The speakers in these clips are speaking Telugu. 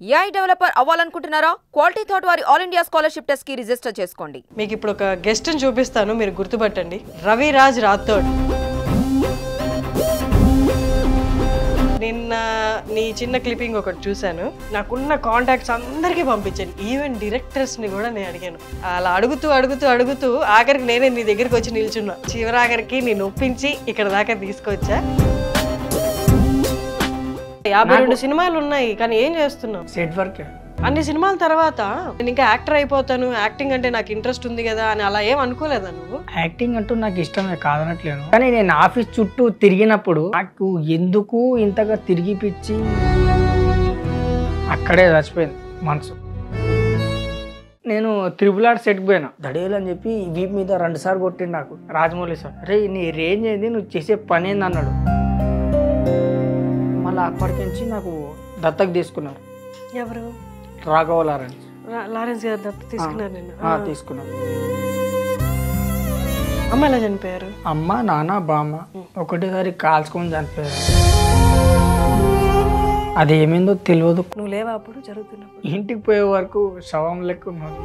ఏఐ డెవలపర్ అవ్వాలనుకుంటున్నారా? క్వాలిటీ థాట్ వారి ఆల్ ఇండియా స్కాలర్షిప్ టెస్ట్ కి రిజిస్టర్ చేసుకోండి. మీకు ఇప్పుడు ఒక గెస్ట్ ని చూపిస్తాను, మీరు గుర్తుపట్టండి. రవిరాజ్ రాథోడ్. నిన్న నీ చిన్న క్లిప్పింగ్ ఒకటి చూశాను. నాకున్న కాంటాక్ట్స్ అందరికీ పంపించాను, ఈవెన్ డైరెక్టర్స్ ని కూడా నేను అడిగాను. అలా అడుగుతూ ఆఖరికి నేనే నీ దగ్గరికి వచ్చి నిల్చున్నా. చివరాఖరికి నేను ఒప్పించి ఇక్కడ దాకా తీసుకొచ్చా. 52 సినిమాలు ఉన్నాయి, కానీ ఏం చేస్తున్నావు? Set work. అన్ని సినిమాల తర్వాత నేను ఇంకా యాక్టర్ అయిపోతాను, యాక్టింగ్ అంటే నాకు ఇంట్రెస్ట్ ఉంది కదా అని అలా ఏం అనుకోలేదా నువ్వు? యాక్టింగ్ అంటూ నాకు ఇష్టమే, కాదనట్లేను. కానీ నేను ఆఫీస్ చుట్టూ తిరిగినప్పుడు నాకు ఎందుకు ఇంతగా తిరిగిపిచ్చి అక్కడే చచ్చిపోయింది మనసు. నేను త్రిబుల్ ఆర్ సెట్కి పోయినా, దడేలు అని చెప్పి వీపు మీద 2 సార్లు కొట్టిండు నాకు రాజమౌళి సార్. రే నీ రేంజ్ ఏంది, నువ్వు చేసే పని ఏంది అన్నాడు. మళ్ళీ అప్పటి నుంచి నాకు దత్తకు తీసుకున్నారు. ఎవరు? రాఘవ లారెన్స్. లారెన్స్ గారు దత్త తీసుకున్నారు నిన్ను? తీసుకున్నారు. అమ్మ ఎలా చనిపోయారు? అమ్మ, నాన్న, బామ్మ ఒకటేసారి కాల్చుకొని చనిపోయారు. అది ఏమైందో తెలియదు. నువ్వు లేవా అప్పుడు జరుగుతున్నప్పుడు? ఇంటికి పోయే వరకు శవం లెక్క ఉన్నారు.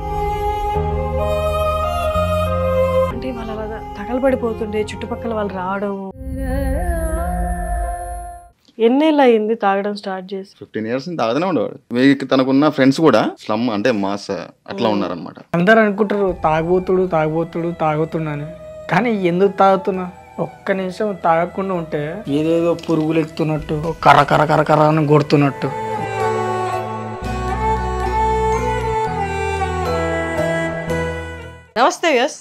అంటే వాళ్ళు అలా తగలబడిపోతుండే, చుట్టుపక్కల వాళ్ళు రావడం. ఎన్నేళ్ళు అయింది తాగడం స్టార్ట్ చేసి? 15 years తాగదనే ఉండేవాడు. మీకు తనకున్న ఫ్రెండ్స్ కూడా స్లమ్ అంటే మాస్ అట్లా ఉన్నారనమాట. అందరు అనుకుంటారు తాగుతుడు అని. కానీ ఎందుకు తాగుతున్నా? ఒక్క నిమిషం తాగకుండా ఉంటే ఏదేదో పురుగులు ఎక్కుతున్నట్టు, కర్ర అని కొడుతున్నట్టు. నమస్తే యస్,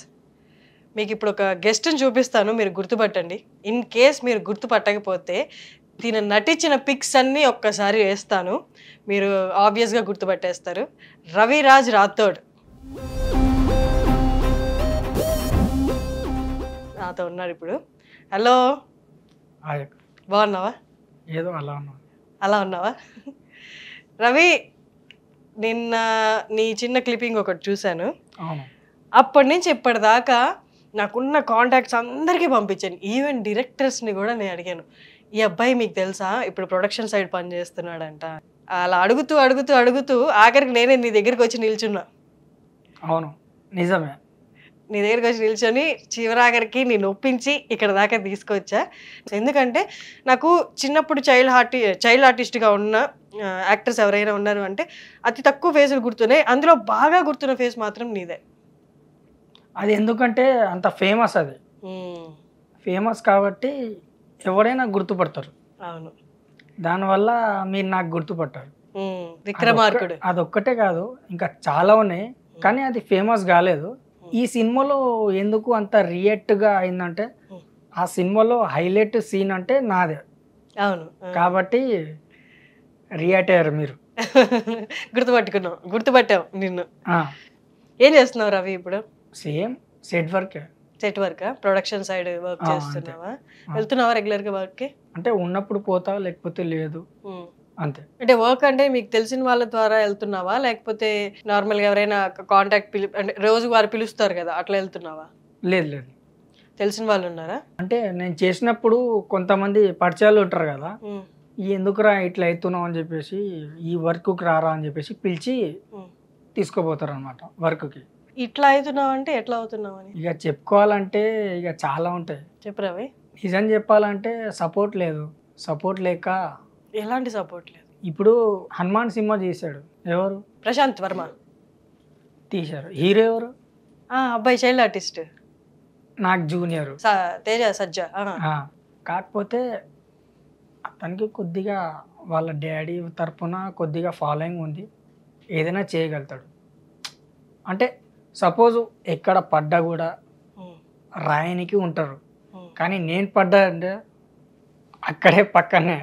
మీకు ఇప్పుడు ఒక గెస్ట్ని చూపిస్తాను, మీరు గుర్తుపట్టండి. ఇన్ కేస్ మీరు గుర్తుపట్టకపోతే దీని నటించిన పిక్స్ అన్నీ ఒక్కసారి వేస్తాను, మీరు ఆబ్వియస్గా గుర్తుపట్టేస్తారు. రవిరాజ్ రాథోడ్ నాతో ఉన్నారు ఇప్పుడు. హలో, బాగున్నావా? ఏదో అలా ఉన్నావా? రవి, నిన్న నీ చిన్న క్లిప్పింగ్ ఒకటి చూశాను. అప్పటి నుంచి ఇప్పటిదాకా నాకున్న కాంటాక్ట్స్ అందరికీ పంపించాను, ఈవెన్ డైరెక్టర్స్ని కూడా నేను అడిగాను. ఈ అబ్బాయి మీకు తెలుసా, ఇప్పుడు ప్రొడక్షన్ సైడ్ పని చేస్తున్నాడంట. అలా అడుగుతూ ఆఖరికి నేనే నీ దగ్గరికి వచ్చి నిల్చున్నా. అవును, నిజమే. నీ దగ్గరికి వచ్చి నిల్చొని చివరాఖరికి నేను ఒప్పించి ఇక్కడ దాకా తీసుకొచ్చా. ఎందుకంటే నాకు చిన్నప్పుడు చైల్డ్ ఆర్టిస్ట్గా ఉన్న యాక్టర్స్ ఎవరైనా ఉన్నారు అంటే అతి తక్కువ ఫేసులు గుర్తున్నాయి, అందులో బాగా గుర్తున్న ఫేస్ మాత్రం నీదే. అది ఎందుకంటే అంత ఫేమస్, అది ఫేమస్ కాబట్టి ఎవరైనా గుర్తుపడతారు. అవును, దానివల్ల మీరు నాకు గుర్తుపట్టారు. విక్రమార్కుడు అదొక్కటే కాదు, ఇంకా చాలా ఉన్నాయి, కానీ అది ఫేమస్ కాలేదు. ఈ సినిమాలో ఎందుకు అంత రియాక్ట్గా అయిందంటే ఆ సినిమాలో హైలైట్ సీన్ అంటే నాదే. అవును, కాబట్టి రియాక్ట్ అయ్యారు మీరు. గుర్తుపట్టావు నిన్ను. ఏం చేస్తున్నావు రవి ఇప్పుడు? Same set work. Production side work చేస్తున్నావా? వెళ్తున్నావా రెగ్యులర్ గా వర్క్ కి? అంటే ఉన్నప్పుడు పోతా, లేకపోతే లేదు, అంతే. అంటే వర్క్ అంటే మీకు తెలిసిన వాళ్ళ ద్వారా వెళ్తున్నావా, లేకపోతే నార్మల్ గా ఎవరైనా కాంటాక్ట్ అంటే రోజు వారు పిలుస్తారు కదా అట్లా వెళ్తున్నావా? లేదు, తెలిసిన వాళ్ళు ఉన్నారా? అంటే నేను చేసినప్పుడు కొంతమంది పరిచయాలు ఉంటారు కదా, ఎందుకురా ఇట్లా అవుతున్నావు అని చెప్పేసి, ఈ వర్క్కి రారా అని చెప్పేసి పిలిచి తీసుకోపోతారు అనమాట వర్క్కి. ఇట్లా అవుతున్నావు అంటే ఎట్లా అవుతున్నావు అని ఇక చెప్పుకోవాలంటే ఇక చాలా ఉంటాయి. చెప్పరావి? నిజం చెప్పాలంటే సపోర్ట్ లేదు. సపోర్ట్ లేక. ఎలాంటి సపోర్ట్ లేదు? ఇప్పుడు హనుమాన్ సినిమా చేశాడు, ఎవరు? ప్రశాంత్ వర్మ తీశారు. హీరో ఎవరు? అబ్బాయి చైల్డ్ ఆర్టిస్ట్, నాకు జూనియర్ తేజ సజ్జా. కాకపోతే అతనికి కొద్దిగా వాళ్ళ డాడీ తరఫున కొద్దిగా ఫాలోయింగ్ ఉంది, ఏదైనా చేయగలుగుతాడు. అంటే సపోజ్ ఎక్కడ పడ్డా కూడా రాయనికి ఉంటారు, కానీ నేను పడ్డా అంటే అక్కడే పక్కనే.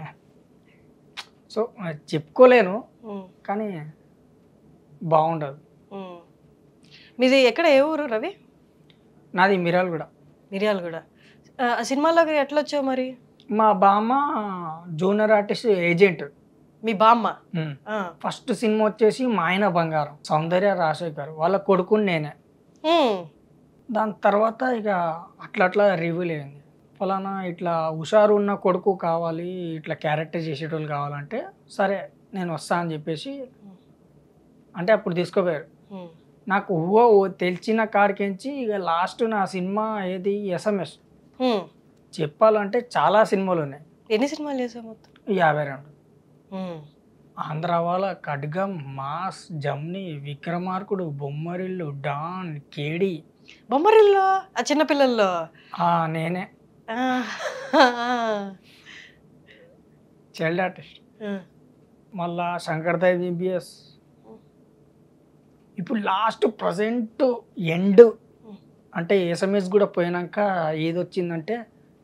సో చెప్పుకోలేను, కానీ బాగుండదు. మీది ఎక్కడ, ఏ ఊరు రవి? నాది మిర్యాలగూడ. సినిమాలోకి ఎట్లా వచ్చావు మరి? మా బామ్మ జూనియర్ ఆర్టిస్ట్ ఏజెంట్. మీ బామ్మ? ఫస్ట్ సినిమా వచ్చేసి మా ఆయన బంగారం, సౌందర్య రాజశేఖర్ వాళ్ళ కొడుకుని నేనే. దాని తర్వాత ఇక అట్లా రివ్యూలు అయింది, ఫలానా ఇట్లా హుషారు ఉన్న కొడుకు కావాలి, ఇట్లా క్యారెక్టర్ చేసేటోళ్ళు కావాలంటే సరే నేను వస్తా అని చెప్పేసి అంటే అప్పుడు తీసుకోపోయారు. ఉమ్, నాకు తెలిసిన కాడికించి ఇక లాస్ట్ నా సినిమా ఏది SMS. ఉమ్. చెప్పాలంటే చాలా సినిమాలు ఉన్నాయి, ఎన్ని సినిమాలు చేసావు మొత్తం? 52. ఉమ్, ఆంధ్ర వాళ్ళ, ఖడ్గం, మాస్, జమ్ని, విక్రమార్కుడు, బొమ్మరిల్లు, డాన్, కేడి. బొమ్మరిల్లో ఆ చిన్నపిల్లల్లో నేనే ఆ, చైల్డ్ ఆర్టిస్ట్. ఆ. మళ్ళా శంకర్దాయ్ BBS. ఇప్పుడు లాస్ట్ ప్రజెంట్ ఎండ్ అంటే SMS కూడా పోయినాక ఏది వచ్చిందంటే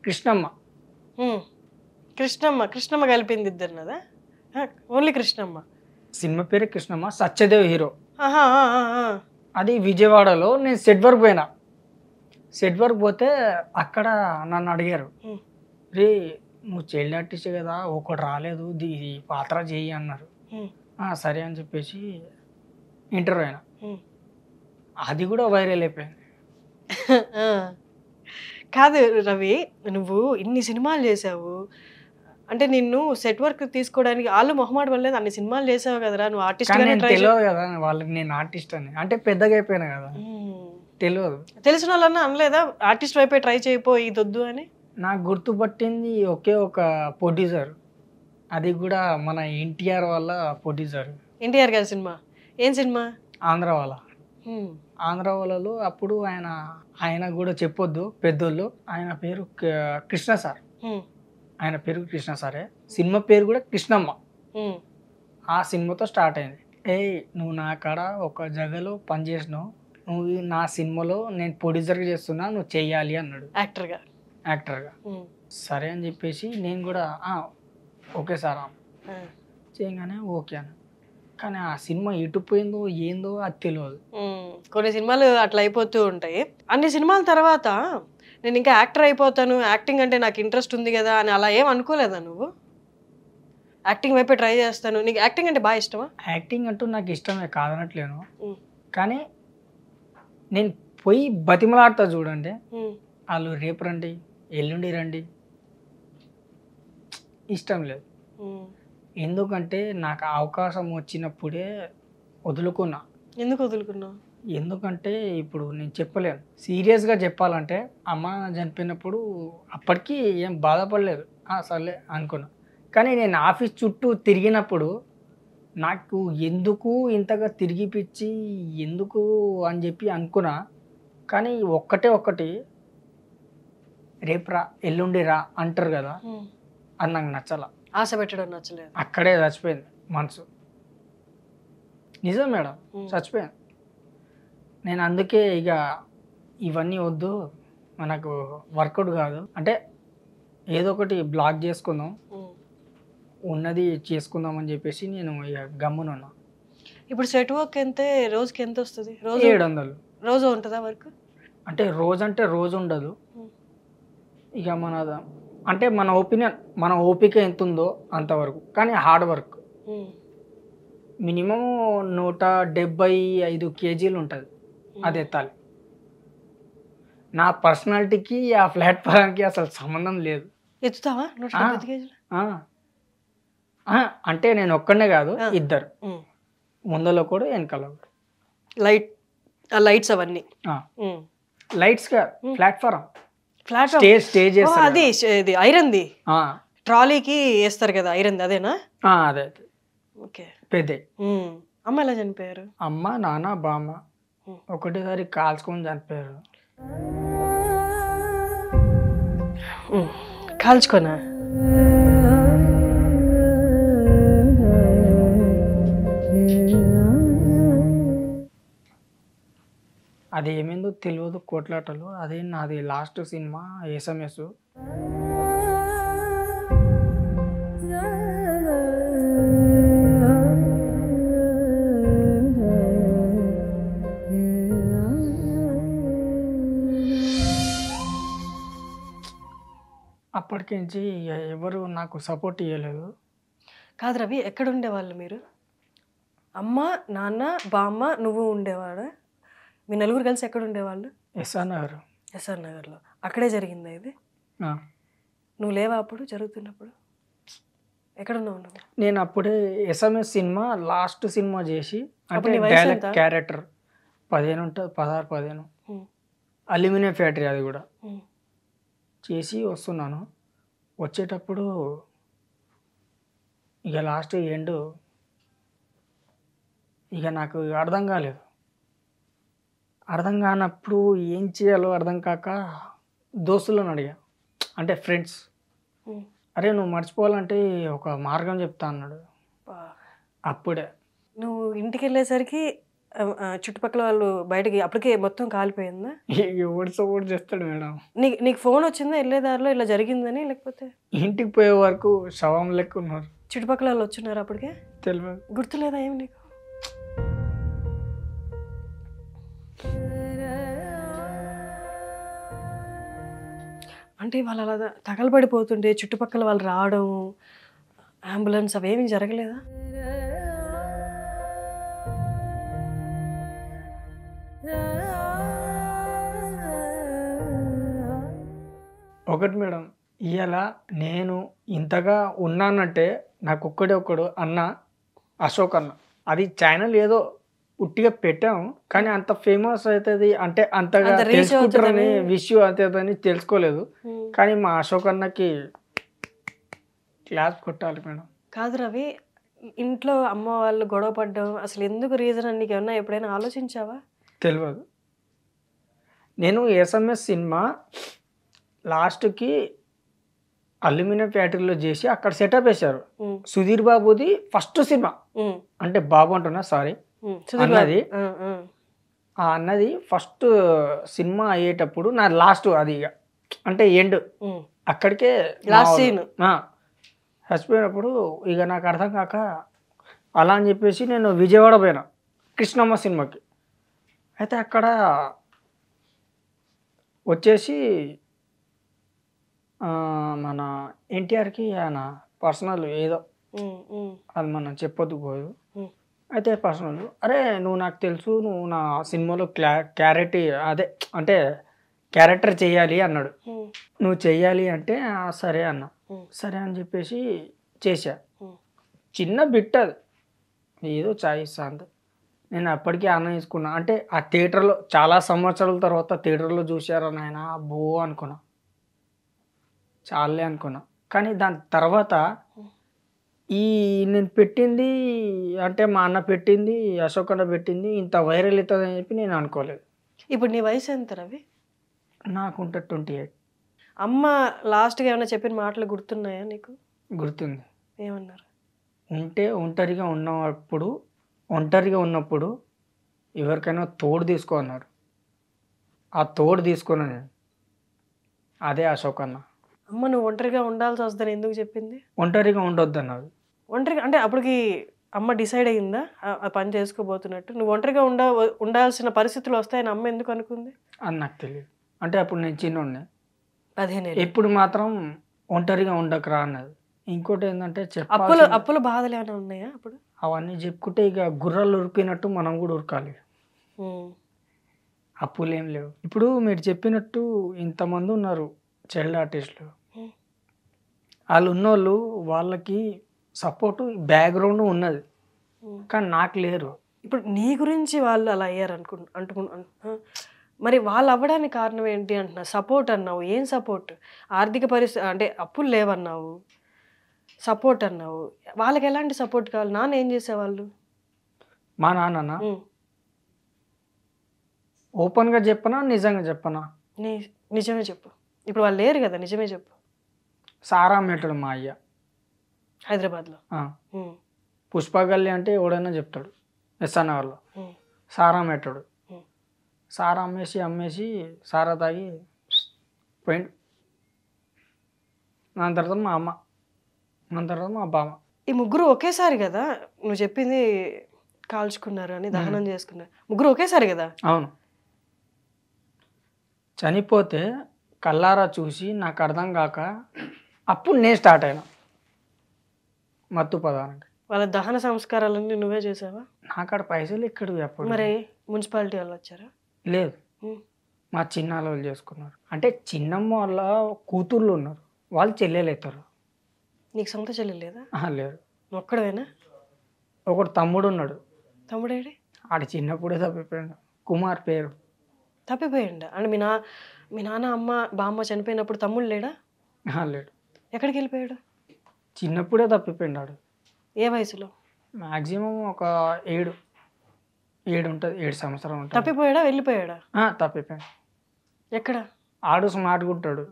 కృష్ణమ్మ. ఉమ్. కృష్ణమ్మ కలిపింది ఇద్దరినదా? ఓన్లీ కృష్ణమ్మ. సినిమా పేరు కృష్ణమ్మ, సత్యదేవ్ హీరో. ఆహా, ఆ, ఆ, ఆ. అది విజయవాడలో. నేను సెట్ వర్క్ పోయినా. సెట్ వర్క్ పోతే అక్కడ నన్ను అడిగారు, ఉమ్, రే నువ్వు చైల్డ్ ఆర్టిస్ట్ కదా, ఒకటి రాలేదు, ఇది పాత్ర చేయి అన్నారు. ఉమ్, సరే అని చెప్పేసి ఇంటర్వ్యూ అయినా. ఉమ్. అది కూడా వైరల్ అయిపోయింది. ఆ. కాదు రవి, నువ్వు ఇన్ని సినిమాలు చేసావు అంటే నిన్ను సెట్ వర్క్ తీసుకోవడానికి వాళ్ళు మొహమాట పడలేదు, అన్ని సినిమాలు చేసావు కదరా, నువ్వు ఆర్టిస్ట్ కానీ గానే నేను ట్రై తెలియదు కదా వాళ్ళకి నేను ఆర్టిస్ట్ అని. అంటే పెద్దగా అయిపోయినా కదా, తెలియదు. తెలిసిన వాళ్ళన్నా అనలేదా ఆర్టిస్ట్ వైపే ట్రై చేయపో ఇదొద్దు అని? నాకు గుర్తుపట్టింది ఒకే ఒక ప్రొడ్యూసర్, అది కూడా మన ఎన్టీఆర్ వాళ్ళ ప్రొడ్యూసర్. ఎన్టీఆర్ గారి సినిమా? ఏం సినిమా? ఆంధ్ర వాళ్ళ. ఉమ్, ఆంధ్ర వాళ్ళలో అప్పుడు ఆయన కూడా చెప్పొద్దు పెద్దోళ్ళు, ఆయన పేరు కృష్ణ సార్. ఉమ్, ఆయన పేరు కృష్ణ సారే, సినిమా పేరు కూడా కృష్ణమ్మ. ఉమ్, ఆ సినిమాతో స్టార్ట్ అయింది. నువ్వు నా కాడ ఒక జగలో పనిచేసినావు, నువ్వు నా సినిమాలో నేను ప్రొడ్యూసర్గా చేస్తున్నా, నువ్వు చెయ్యాలి అన్నాడు యాక్టర్గా. యాక్టర్గా. ఉమ్, సరే అని చెప్పేసి నేను కూడా ఓకే సార్ ఆ, చేయగానే ఓకే అని. కానీ ఆ సినిమా ఎటు పోయిందో ఏందో అది తెలియదు. ఉమ్. కొన్ని సినిమాలు అట్లా అయిపోతూ ఉంటాయి. అన్ని సినిమాల తర్వాత నేను ఇంకా యాక్టర్ అయిపోతాను, యాక్టింగ్ అంటే నాకు ఇంట్రెస్ట్ ఉంది కదా అని అలా ఏం అనుకోలేదా నువ్వు? యాక్టింగ్ వైపే ట్రై చేస్తాను, నీకు యాక్టింగ్ అంటే బాగా ఇష్టమా? యాక్టింగ్ అంటూ నాకు ఇష్టమే, కాదనట్లేను. ఉమ్, కానీ నేను పోయి బతిమలాడతా చూడండి, ఉమ్, వాళ్ళు రేపు రండి, ఎల్లుండి రండి, ఇష్టం లేదు. ఉమ్. ఎందుకంటే నాకు ఆ అవకాశం వచ్చినప్పుడే వదులుకున్నా. ఎందుకు వదులుకున్నావు? ఎందుకంటే ఇప్పుడు నేను చెప్పలేను, సీరియస్గా చెప్పాలంటే అమ్మ చనిపోయినప్పుడు అప్పటికి ఏం బాధపడలేదు, సర్లే అనుకున్నా. కానీ నేను ఆఫీస్ చుట్టూ తిరిగినప్పుడు నాకు ఎందుకు ఇంతగా తిరిగిపిచ్చి ఎందుకు అని చెప్పి అనుకున్నా. కానీ ఒక్కటి రేపు రా ఎల్లుండి రా అంటారు కదా, ఉమ్. అది నాకు నచ్చల. ఆశ పెట్టడం నచ్చలేదు. అక్కడే చచ్చిపోయింది మనసు. నిజం మేడం, చచ్చిపోయాను నేను. అందుకే ఇక ఇవన్నీ వద్దు, మనకు వర్కౌట్ కాదు అంటే ఏదో ఒకటి బ్లాక్ చేసుకుందాం, ఉమ్. ఉన్నది చేసుకుందాం అని చెప్పేసి నేను ఇక గమ్మునున్నా. ఇప్పుడు సెట్ వర్క్ రోజుకి ఎంత వస్తుంది? రోజు 700. రోజు ఉంటుందా వర్క్? అంటే రోజు ఉండదు. ఇక అంటే మన ఒపీనియన్, మన ఓపిక ఎంత ఉందో అంతవరకు. కానీ హార్డ్ వర్క్. మినిమం 175 కేజీలు ఉంటుంది, అది ఎత్తాలి. నా పర్సనాలిటీకి ఆ ప్లాట్ఫామ్కి అసలు సంబంధం లేదు. ఎత్తుతావా 175 కేజీలు? అంటే నేను ఒక్కడనే కాదు, ఇద్దరు, ముందలో కూడా వెనకాల కూడా. లైట్స్ అవన్నీ లైట్స్ కాదు, ప్లాట్ఫామ్. ప్లాట్ఫామ్ స్టేజ్ అది ఇది ఐరన్ది, ట్రాలీకి వేస్తారు కదా ఐరన్, అదేనా? అదే ఓకే. పెద్ద. అమ్మ ఎలా చనిపోయారు? అమ్మ, నాన్న, బామ్మ ఒకటేసారి కాల్చుకొని చనిపోయారు. కాల్చుకోనా? అది ఏమైందో తెలియదు, కోట్లాటలు. అదే నాది లాస్ట్ సినిమా SMS. అప్పటికించి ఎవరు నాకు సపోర్ట్ ఇవ్వలేదు. కాదు రవి, ఎక్కడ ఉండేవాళ్ళు మీరు? అమ్మ, నాన్న, బామ్మ, నువ్వు ఉండేవాడా? మీ నలుగురు కలిసి ఎక్కడ ఉండేవాళ్ళు? SR నగర్. SR నగర్లో. అక్కడే జరిగిందా ఇది? నువ్వు లేవా అప్పుడు జరుగుతున్నప్పుడు? ఎక్కడున్నావు నువ్వు? నేను అప్పుడే ఎస్ఎంఎస్ సినిమా లాస్ట్ సినిమా చేసి అంటే అప్పుడు నీ వయసు డైలాగ్ ఎంత? క్యారెక్టర్ 15 ఉంటుంది, 16, 15. ఉమ్, అల్యూమినియం ఫ్యాక్టరీ అది కూడా ఉమ్, చేసి వస్తున్నాను. వచ్చేటప్పుడు ఇక లాస్ట్ ఎండ్ ఇక నాకు అర్థం కాలేదు. అర్థం కానప్పుడు ఏం చేయాలో అర్థం కాక దోస్తులను అడిగా, అంటే ఫ్రెండ్స్. ఉమ్. అరే నువ్వు మర్చిపోవాలంటే ఒక మార్గం చెప్తా అన్నాడు. బా. అప్పుడే నువ్వు ఇంటికి వెళ్ళేసరికి చుట్టుపక్కల వాళ్ళు బయటకి అప్పటికే మొత్తం కాలిపోయిందా? ఎవడు సపోర్ట్ చేస్తాడు మేడం. నీకు ఫోన్ వచ్చిందా వెళ్ళేదారిలో ఇలా జరిగిందని? లేకపోతే ఇంటికి పోయే వరకు శవం లెక్క ఉన్నారు. చుట్టుపక్కల వాళ్ళు వచ్చున్నారు అప్పటికే? తెలియదు. గుర్తులేదా ఏమి నీకు? అంటే వాళ్ళు అలా తగలబడిపోతుంటే చుట్టుపక్కల వాళ్ళు రావడం, అంబులెన్స్ అవేమీ జరగలేదా? ఒకటి మేడం, ఇవాళ నేను ఇంతగా ఉన్నానంటే నాకు ఒక్కడు అన్న, అశోక్ అన్న. అది ఛానల్ ఏదో ఉట్టిగా పెట్టాము కానీ అంత ఫేమస్ అవుతుంది అంటే అంతగా అంత reach తెలుసుకుంటారని అవుతుందని. విషయం అవుతుందని తెలుసుకోలేదు. కానీ మా అశోక్ అన్నకి క్లాస్ కొట్టాలి మేడం. కాదు రవి, ఇంట్లో అమ్మ వాళ్ళు గొడవ పడ్డం అసలు ఎందుకు రీజన్ అని నీకు ఏమన్నా ఎప్పుడైనా ఆలోచించావా? తెలియదు. నేను ఎస్ఎంఎస్ సినిమా లాస్ట్కి అల్యూమినియం ఫ్యాక్టరీలో చేసి అక్కడ సెటప్ వేశారు. ఉమ్, సుధీర్ బాబుది ఫస్ట్ సినిమా, ఉమ్, అంటే బాబు అంటున్నా సారీ, ఉమ్. సుధీర్ బాబు. అన్నది ఆ, ఆ. ఆ అన్నది ఫస్ట్ సినిమా అయ్యేటప్పుడు నా లాస్ట్ అది ఇక అంటే ఎండ్ ఉమ్. అక్కడికే Last scene. చచ్చిపోయినప్పుడు ఇక నాకు అర్థం కాక అలా అని చెప్పేసి నేను విజయవాడ పోయినా కృష్ణమ్మ సినిమాకి. అయితే అక్కడ వచ్చేసి మన ఎన్టీఆర్కి ఆయన పర్సనల్ ఏదో ఉమ్, ఉమ్, అది మనం చెప్పొద్దు పోదు. ఉమ్. అయితే పర్సనల్, అరే నువ్వు నాకు తెలుసు, నువ్వు నా సినిమాలో అదే అంటే క్యారెక్టర్ చేయాలి అన్నాడు. ఉమ్, నువ్వు చెయ్యాలి అంటే సరే అన్న. ఉమ్. సరే అని చెప్పేసి చేశా. ఉమ్. చిన్న బిట్ అది, ఏదో చాయ్ ఇస్తా అంతే. నేను అప్పటికే ఆనంద తీసుకున్నా. అంటే ఆ థియేటర్లో చాలా సంవత్సరాల తర్వాత థియేటర్లో చూశారు నాయన, బో అనుకున్నా, చాలే అనుకున్నా. కానీ దాని తర్వాత ఈ నేను పెట్టింది అంటే మా అన్న పెట్టింది, అశోక్ అన్న పెట్టింది ఇంత వైరల్ అవుతుంది అని చెప్పి నేను అనుకోలేదు. ఇప్పుడు నీ వయసు ఎంత రవి? నాకుంటే 28 అమ్మ లాస్ట్గా ఏమైనా చెప్పిన మాటలు గుర్తున్నాయా నీకు? గుర్తుంది. ఏమన్నారు? ఒంటరిగా ఉన్నప్పుడు ఎవరికైనా తోడు తీసుకో అన్నారు. ఆ తోడు తీసుకున్నా నేను, అదే అశోక్ అన్న. అమ్మ నువ్వు ఒంటరిగా ఉండాల్సి వస్తుందని ఎందుకు చెప్పింది? ఒంటరిగా ఉండొద్దు అన్నది. ఒంటరిగా అంటే అప్పటికి అమ్మ డిసైడ్ అయ్యిందా ఆ పని చేసుకోబోతున్నట్టు? నువ్వు ఒంటరిగా ఉండాల్సిన పరిస్థితులు వస్తాయని అమ్మ ఎందుకు అనుకుంది? అని నాకు తెలియదు. అంటే అప్పుడు నేను చిన్నోడిని. 15 ఏళ్ళు. ఎప్పుడు మాత్రం ఒంటరిగా ఉండకరా అన్నది. ఇంకోటి ఏంటంటే అప్పుల బాధలు ఏమైనా ఉన్నాయా అప్పుడు? అవన్నీ చెప్పుకుంటే ఇక గుర్రాలు ఉరికినట్టు మనం కూడా ఉరకాలి. ఉమ్, అప్పులు ఏం లేవు. ఇప్పుడు మీరు చెప్పినట్టు ఇంతమంది ఉన్నారు చైల్డ్ ఆర్టిస్టులు. ఉమ్. వాళ్ళు ఉన్నోళ్ళు వాళ్ళకి సపోర్టు బ్యాక్గ్రౌండ్ ఉన్నది, ఉమ్. కానీ నాకు లేరు. ఇప్పుడు నీ గురించి వాళ్ళు అలా అయ్యారు మరి వాళ్ళు అవ్వడానికి కారణం ఏంటి అంటున్నా? సపోర్ట్ అన్నావు, ఏం సపోర్ట్? ఆర్థిక పరిస్థితి అంటే అప్పులు లేవన్నావు, సపోర్ట్ అన్నావు. వాళ్ళకి ఎలాంటి సపోర్ట్ కావాలి? నాన్న ఏం చేసేవాళ్ళు? మా నాన్న ఓపెన్గా చెప్పనా నిజంగా చెప్పనా? నిజమే చెప్పు. ఇప్పుడు వాళ్ళు లేరు కదా, నిజమే చెప్పు. సారా మెట్టడు మా అయ్య హైదరాబాద్లో. పుష్పగల్లి అంటే ఎవడైనా చెప్తాడు. ఎస్ఆర్నగర్లో సారా మెట్టడు. సారా అమ్మేసి సారా తాగి పోయిండు. దాని తర్వాత మా అమ్మ, దాని తర్వాత మా బామ్మ. ఈ ముగ్గురు ఒకేసారి కదా నువ్వు చెప్పింది, కాల్చుకున్నారు అని దహనం చేసుకున్నారు. ముగ్గురు ఒకేసారి కదా? అవును. చనిపోతే కల్లారా చూసి నాకు అర్థం కాక అప్పుడు నేను స్టార్ట్ అయినా మత్తు పదానికి. వాళ్ళ దహన సంస్కారాలన్నీ నువ్వే చేసావా? నాకాడ పైసలు ఎక్కడివి అప్పుడు. మరి మున్సిపాలిటీ వాళ్ళు వచ్చారా? లేదు, మా చిన్న వాళ్ళు చేసుకున్నారు. అంటే చిన్నమ్మ వాళ్ళ కూతుర్లు ఉన్నారు, వాళ్ళు చెల్లెలు అవుతారు. నీకు సొంత చెల్లి లేదా? లేరు. నువ్వు ఒక్కడవేనా? ఒకడు తమ్ముడు ఉన్నాడు. తమ్ముడేడి? ఆడు చిన్నప్పుడే తప్పిపోయాడు. కుమార్ పేరు. తప్పిపోయిండా? అంటే మీ నాన్న అమ్మ బామ్మ చనిపోయినప్పుడు తమ్ముడు లేడా? లేడు. ఎక్కడికి వెళ్ళిపోయాడు? చిన్నప్పుడే తప్పిపోయాడు ఆడు. ఏ వయసులో? మ్యాక్సిమం ఒక 7 ఉంటుంది, 7 సంవత్సరం ఉంటుంది. తప్పిపోయాడా వెళ్ళిపోయాడా? తప్పిపోయాడు. ఎక్కడ? ఆడు స్మార్ట్గా ఉంటాడు.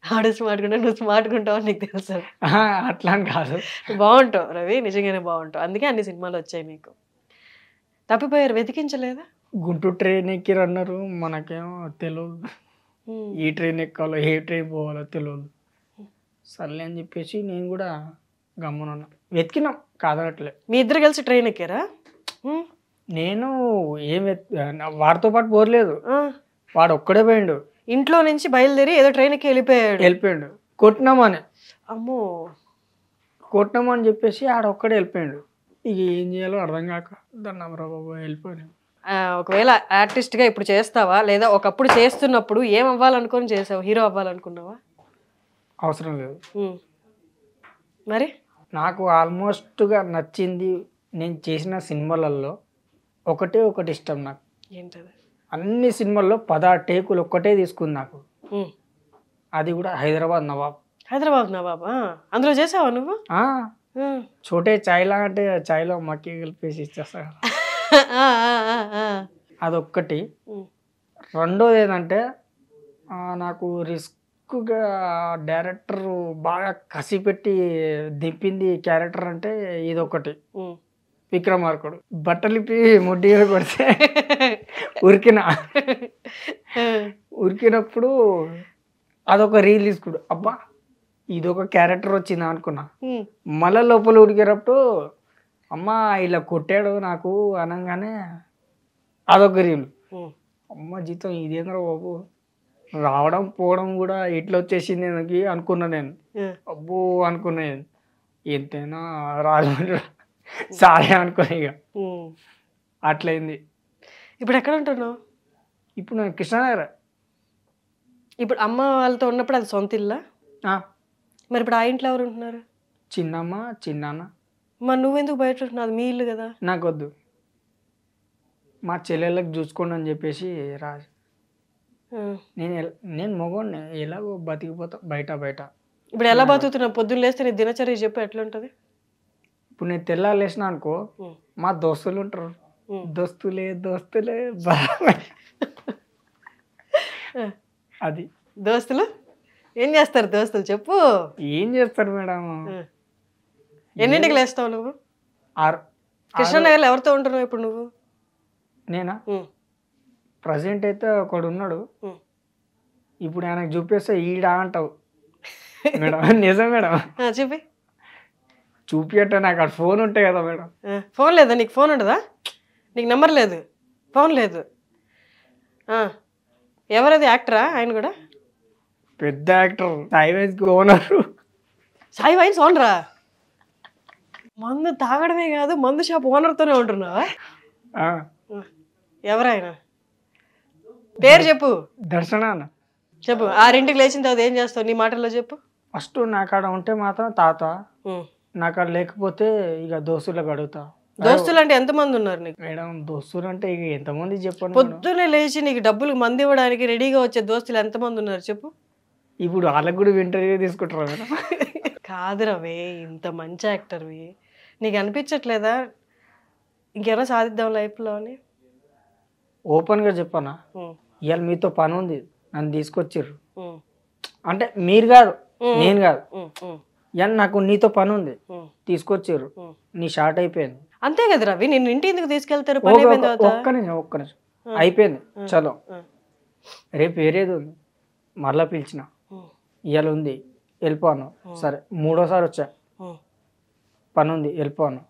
ఆడు స్మార్ట్గా ఉంటావు, నువ్వు స్మార్ట్గా ఉంటావు అని నీకు తెలుసు. అట్లా అని కాదు. బాగుంటావు రవి, నిజంగానే బాగుంటావు. అందుకే అన్ని సినిమాలు వచ్చాయి నీకు. తప్పిపోయారు, వెతికించలేదా? గుంటూరు ట్రైన్ ఎక్కిరు అన్నారు, మనకేమో తెలియదు. ఈ ట్రైన్ ఎక్కాలో ఏ ట్రైన్ పోవాలో తెలియదు. సర్లే అని చెప్పేసి నేను కూడా గమ్మునున్నా. వెతికినాం కాదనట్లే. మీ ఇద్దరు కలిసి ట్రైన్ ఎక్కారా? నేను వాడితో పాటు పోలేదు, వాడు ఒక్కడే పోయిండు. ఇంట్లో నుంచి బయలుదేరి ఏదో ట్రైన్ ఎక్కి వెళ్ళిపోయాడు. కొట్టినామని. అమ్మో. కొట్టినామని చెప్పేసి ఆడ ఒక్కడే వెళ్ళిపోయాడు. ఇక ఏం చేయాలో అర్థం కాక దండం బాబు వెళ్ళిపోయాను. ఒకవేళ ఆర్టిస్ట్గా ఇప్పుడు చేస్తావా, లేదా ఒకప్పుడు చేస్తున్నప్పుడు ఏం అవ్వాలనుకొని చేసావు? హీరో అవ్వాలనుకున్నావా? అవసరం లేదు. మరి నాకు ఆల్మోస్ట్గా నచ్చింది నేను చేసిన సినిమాలలో ఒకటి ఇష్టం నాకు. ఏంటది? అన్ని సినిమాల్లో 16 టేకులు ఒక్కటే తీసుకుంది నాకు. అది కూడా హైదరాబాద్ నవాబ్. అందులో చేసావా నువ్వు? చోటే చాయ్లా అంటే చాయ్లో మక్కి కలిపేసి ఇచ్చేస్తా. అదొక్కటి. రెండోది ఏంటంటే నాకు రిస్క్గా డైరెక్టర్ బాగా కసి పెట్టి దింపింది క్యారెక్టర్ అంటే ఇదొకటి. విక్రమార్కుడు. బట్టలు ఇప్పి ముడ్డి కొడితే ఉరికినప్పుడు అదొక రీల్ తీసుకుడు. అబ్బా ఇదొక క్యారెక్టర్ వచ్చిందా అనుకున్నా. మళ్ళా లోపల ఉడికేటప్పుడు అమ్మ ఇలా కొట్టాడు నాకు అనగానే అదొక రీల్. అమ్మ జీతం ఇదేంద్ర బాబు, రావడం పోవడం కూడా ఇట్లా వచ్చేసింది ఎందుకు అనుకున్నా నేను. అబ్బో అనుకున్నా, ఎంతైనా రాజమండ్రి సారే అనుకున్నా. ఇక అట్లయింది. ఇప్పుడు ఎక్కడ ఉంటున్నావు? ఇప్పుడు నేను కృష్ణానగర్. ఇప్పుడు అమ్మ వాళ్ళతో ఉన్నప్పుడు అది సొంత ఇల్లా? మరి ఇప్పుడు ఆ ఇంట్లో ఎవరు ఉంటున్నారు? చిన్నమ్మ చిన్నాన్న. మరి నువ్వెందుకు బయట ఉంటున్నావు? అది మీ ఇల్లు కదా. నాకు వద్దు, మా చెల్లెళ్ళకి చూసుకోండి అని చెప్పేసి రాజు. నేను మగోడిని, ఎలాగో బతికిపోతా బయట. ఇప్పుడు ఎలా బతుకుతున్నావు? పొద్దున్న లేస్తే నీ దినచర్య చెప్పు, ఎట్లా ఉంటుంది? ఇప్పుడు నేను తెల్లారు లేచిన అనుకో, మా దోస్తులు ఉంటారు, దోస్తులే అది. దోస్తులు ఏం చేస్తారు? దోస్తులు చెప్పు. ఏం చేస్తారు మేడం? ఎన్నింటికి లేస్తావు నువ్వు? 6. కృష్ణానగర్లో ఎవరితో ఉంటున్నావు ఇప్పుడు నువ్వు? నేనా? ప్రజెంట్ అయితే ఒకడు ఉన్నాడు. ఇప్పుడు ఆయనకు చూపిస్తే ఈడా అంటావు మేడం. నిజం మేడం. చూపి. చూపియట్టే నాకు అక్కడ ఫోన్ ఉంటాయి కదా మేడం. ఫోన్ లేదా నీకు? ఫోన్ ఉండదా నీకు? నెంబర్ లేదు, ఫోన్ లేదు. ఎవరది? యాక్టరా ఆయన కూడా? పెద్ద actor, Sai wines owner. Sai wines ఓనరా? మందు తాగడమే కాదు, మందు షాప్ ఓనర్తోనే ఉంటున్నావా? ఎవరైనా పేరు చెప్పు. దర్శన. చెప్పు. 6ంటికి లేచిన తర్వాత ఏం చేస్తావు? నీ మాటల్లో చెప్పు. ఫస్ట్ నాకాడ ఉంటే మాత్రం తాత, నాకాడ లేకపోతే ఇక దోస్తులకు అడుగుతా. దోస్తులు అంటే ఎంతమంది ఉన్నారు నీకు? మేడం దోస్తులు అంటే ఇక ఎంతమంది చెప్పండి. పొద్దున్నే లేచి నీకు డబ్బులు మంది ఇవ్వడానికి రెడీగా వచ్చే దోస్తులు ఎంతమంది ఉన్నారు చెప్పు. ఇప్పుడు వాళ్ళకి కూడా ఇంటర్వ్యూ తీసుకుంటారా మేడం? కాదు రవి, ఇంత మంచి యాక్టర్వి, నీకు అనిపించట్లేదా ఇంకేమైనా సాధిద్దాం లైఫ్లో అని? ఓపెన్గా చెప్పనా, ఇవాళ మీతో పని ఉంది, నన్ను తీసుకొచ్చిర్రు అంటే మీరు కాదు, నేను కాదు, ఇవాళ నాకు నీతో పని ఉంది తీసుకొచ్చిర్రు, నీ షార్ట్ అయిపోయింది. అంతే కదా రవి, నేను ఇంటి ఎందుకు తీసుకెళ్తారు? ఒక్క నిమిషం అయిపోయింది, చలో రేపు వేరేది ఉంది, మరలా పిలిచిన, ఇవాళ ఉంది వెళ్ళిపోను. సరే 3వ సారి వచ్చా, పని ఉంది వెళ్ళిపోను.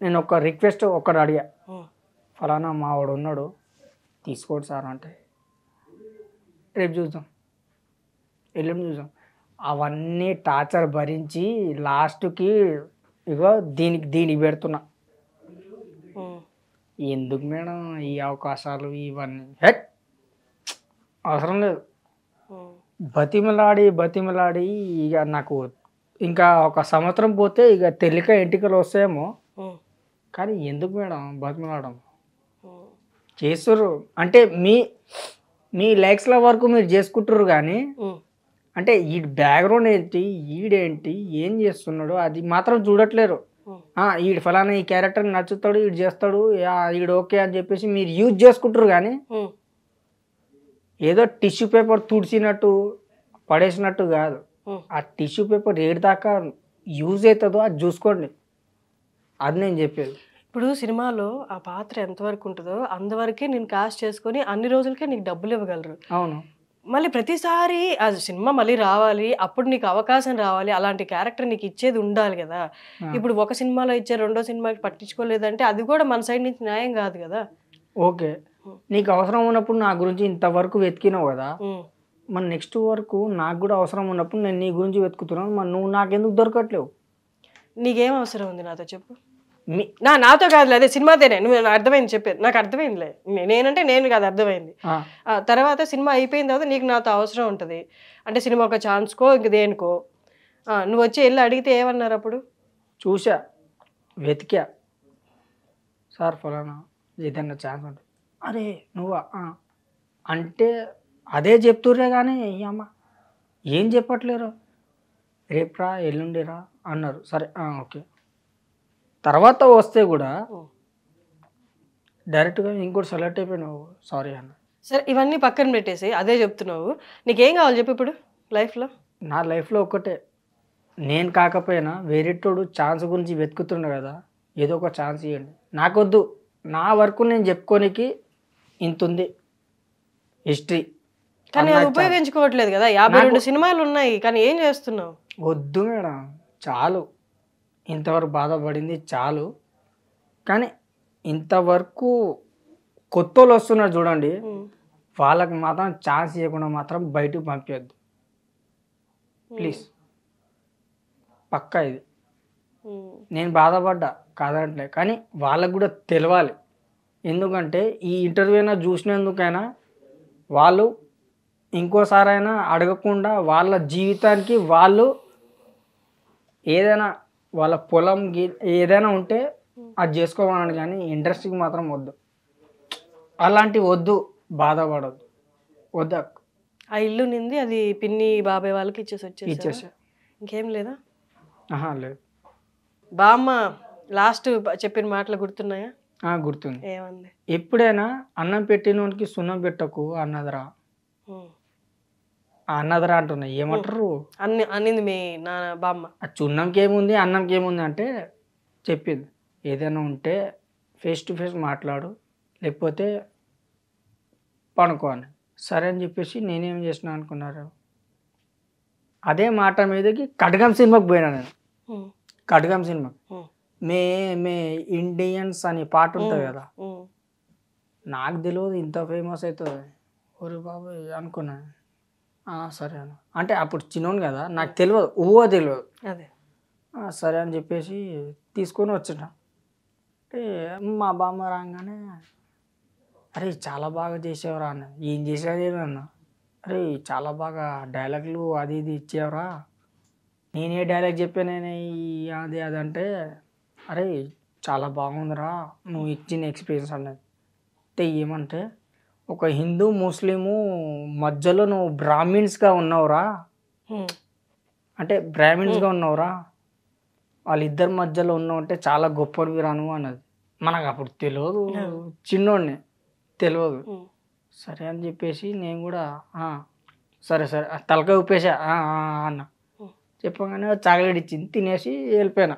నేను ఒక రిక్వెస్ట్ ఒక్కడు అడిగా, ఫలానా మావాడు ఉన్నాడు తీసుకోండి సార్ అంటే, రేపు చూద్దాం ఎల్లుండి చూద్దాం. అవన్నీ టార్చర్ భరించి లాస్ట్కి ఇగో దీనికి పెడుతున్నా. ఎందుకు మేడం ఈ అవకాశాలు ఇవన్నీ? హెట్ అవసరం లేదు. బతిమలాడి ఇక నాకు ఇంకా ఒక సంవత్సరం పోతే ఇక తెలిక ఎంటికలు వస్తాయేమో. ఉమ్, కానీ ఎందుకు మేడం బతిమలాడడం ఉమ్, చేస్తుర్రు అంటే మీ లైక్స్ల వరకు మీరు చేసుకుంటారు కానీ ఉమ్, అంటే ఈ బ్యాక్గ్రౌండ్ ఏంటి ఈడేంటి ఏం చేస్తున్నాడు అది మాత్రం చూడట్లేరు. ఉమ్. ఈడు ఫలానా ఈ క్యారెక్టర్ నచ్చుతాడు ఈడు చేస్తాడు ఈడు ఓకే అని చెప్పేసి మీరు యూజ్ చేసుకుంటారు కానీ ఉమ్, ఏదో టిష్యూ పేపర్ తుడిచినట్టు పడేసినట్టు కాదు. ఉమ్. ఆ టిష్యూ పేపర్ ఏడు దాకా యూజ్ అవుతుందో అది చూసుకోండి, అది నేను చెప్పేది. ఇప్పుడు సినిమాలో ఆ పాత్ర ఎంతవరకు ఉంటుందో అంతవరకే నేను కాస్ట్ చేసుకొని అన్ని రోజులకే నీకు డబ్బులు ఇవ్వగలరు. అవును, మళ్ళీ ప్రతిసారి ఆ సినిమా మళ్ళీ రావాలి, అప్పుడు నీకు అవకాశం రావాలి, అలాంటి క్యారెక్టర్ నీకు ఇచ్చేది ఉండాలి కదా. ఇప్పుడు ఒక సినిమాలో ఇచ్చే రెండో సినిమాకి పట్టించుకోలేదంటే అది కూడా మన సైడ్ నుంచి న్యాయం కాదు కదా. ఓకే, నీకు అవసరం ఉన్నప్పుడు నా గురించి ఇంతవరకు వెతికినావు కదా, ఉమ్. మరి నెక్స్ట్ వరకు నాకు కూడా అవసరం ఉన్నప్పుడు నేను నీ గురించి వెతుకుతున్నాను, మరి నువ్వు నాకెందుకు దొరకట్లేవు? నీకేం అవసరం ఉంది నాతో చెప్పు. నాతో కాదులే, అదే సినిమాతోనే నువ్వు అర్థమైంది చెప్పేది, నాకు అర్థమైందిలే. నేనంటే నేను కాదు, అర్థమైంది. తర్వాత సినిమా అయిపోయిన తర్వాత నీకు నాతో అవసరం ఉంటుంది అంటే సినిమా ఒక ఛాన్స్కో ఇంక దేనికో నువ్వు వచ్చి వెళ్ళి అడిగితే ఏమన్నారు అప్పుడు? చూసా, వెతికా, సార్ ఫలానా ఏదన్నా ఛాన్స్ ఉంటుంది, అరే నువ్వా అంటే అదే చెప్తుర్రే కానీ అమ్మ ఏం చెప్పట్లేరు. రేపురా ఎల్లుండిరా అన్నారు, సరే ఓకే. తర్వాత వస్తే కూడా డైరెక్ట్గా ఇంకోటి సెలెక్ట్ అయిపోయినావు సారీ అన్న. సరే ఇవన్నీ పక్కన పెట్టేసి అదే చెప్తున్నావు, నీకేం కావాలి చెప్పు ఇప్పుడు లైఫ్లో? నా లైఫ్లో ఒక్కటే, నేను కాకపోయినా వేరేటోడు ఛాన్స్ గురించి వెతుకుతుండే కదా, ఏదో ఒక ఛాన్స్ ఇవ్వండి. నాకొద్దు, నా వరకు నేను చెప్పుకోనికి ఇంత ఉంది హిస్టరీ. కానీ అది ఉపయోగించుకోవట్లేదు కదా. 52 సినిమాలు ఉన్నాయి కానీ ఏం చేస్తున్నావు? వద్దు మేడం, చాలు, ఇంతవరకు బాధపడింది చాలు. కానీ ఇంతవరకు కొత్త వాళ్ళు వస్తున్నారు చూడండి, వాళ్ళకి మాత్రం ఛాన్స్ ఇవ్వకుండా మాత్రం బయటకు పంపించద్దు ప్లీజ్. పక్కా ఇది నేను బాధపడ్డా కాదంటలే, కానీ వాళ్ళకు కూడా తెలవాలి. ఎందుకంటే ఈ ఇంటర్వ్యూ అయినా చూసినందుకైనా వాళ్ళు ఇంకోసారైనా అడగకుండా వాళ్ళ జీవితానికి వాళ్ళు ఏదైనా వాళ్ళ పొలం ఏదైనా ఉంటే అది చేసుకోవాలని, కానీ ఇండస్ట్రీకి మాత్రం వద్దు, అలాంటివి వద్దు, బాధపడద్దు, వద్దా. ఆ ఇల్లు నింది అది పిన్ని బాబాయ్ వాళ్ళకి ఇచ్చేసా. ఇంకేం లేదా? లేదు. బామ్మ లాస్ట్ చెప్పిన మాటలు గుర్తున్నాయా? గుర్తుంది. ఏమంది? ఎప్పుడైనా అన్నం పెట్టినోనికి సున్నం పెట్టకు అన్నదరా. అన్నదరా అంటున్నా, ఏమంటారు అన్నింది మీ నాన్న బామ్మ. ఆ చున్నంకి ఏముంది అన్నంకి ఏముంది అంటే చెప్పింది, ఏదైనా ఉంటే ఫేస్ టు ఫేస్ మాట్లాడు, లేకపోతే పనుకో అని. సరే అని చెప్పేసి నేనేం చేసిన అనుకున్నారు, అదే మాట మీదకి కడగం సినిమాకి పోయినా నేను. కడగం సినిమాకి మే ఇండియన్స్ అని పాట ఉంటుంది కదా, నాకు తెలియదు ఇంత ఫేమస్ అవుతుంది, ఒరే బాబు అనుకున్నా. సరే అన్న అంటే అప్పుడు చిన్నోను కదా, నాకు తెలియదు, తెలియదు. అదే సరే అని చెప్పేసి తీసుకొని వచ్చిన. అంటే మా బామ్మ రాగానే, అరే చాలా బాగా చేసేవరా అన్న. ఏం చేసేది అన్న, అరే చాలా బాగా డైలాగులు అది ఇది ఇచ్చేవరా. నేనే డైలాగ్ చెప్పానే అది అది అంటే, అరే చాలా బాగుందిరా నువ్వు ఇచ్చిన ఎక్స్పీరియన్స్ అన్నది. అంటే ఏమంటే, ఒక హిందూ ముస్లిము మధ్యలో నువ్వు బ్రాహ్మిన్స్గా ఉన్నావురా, అంటే బ్రాహ్మిన్స్గా ఉన్నావురా, వాళ్ళిద్దరి మధ్యలో ఉన్నావు అంటే చాలా గొప్పవి రాను అన్నది. మనకు అప్పుడు తెలియదు, చిన్నోడిని తెలియదు. సరే అని చెప్పేసి నేను కూడా సరే సరే తలకాయ ఉప్పేసా అన్న. చెప్పగానే చాక్లెట్ ఇచ్చింది, తినేసి వెళ్ళిపోయినా.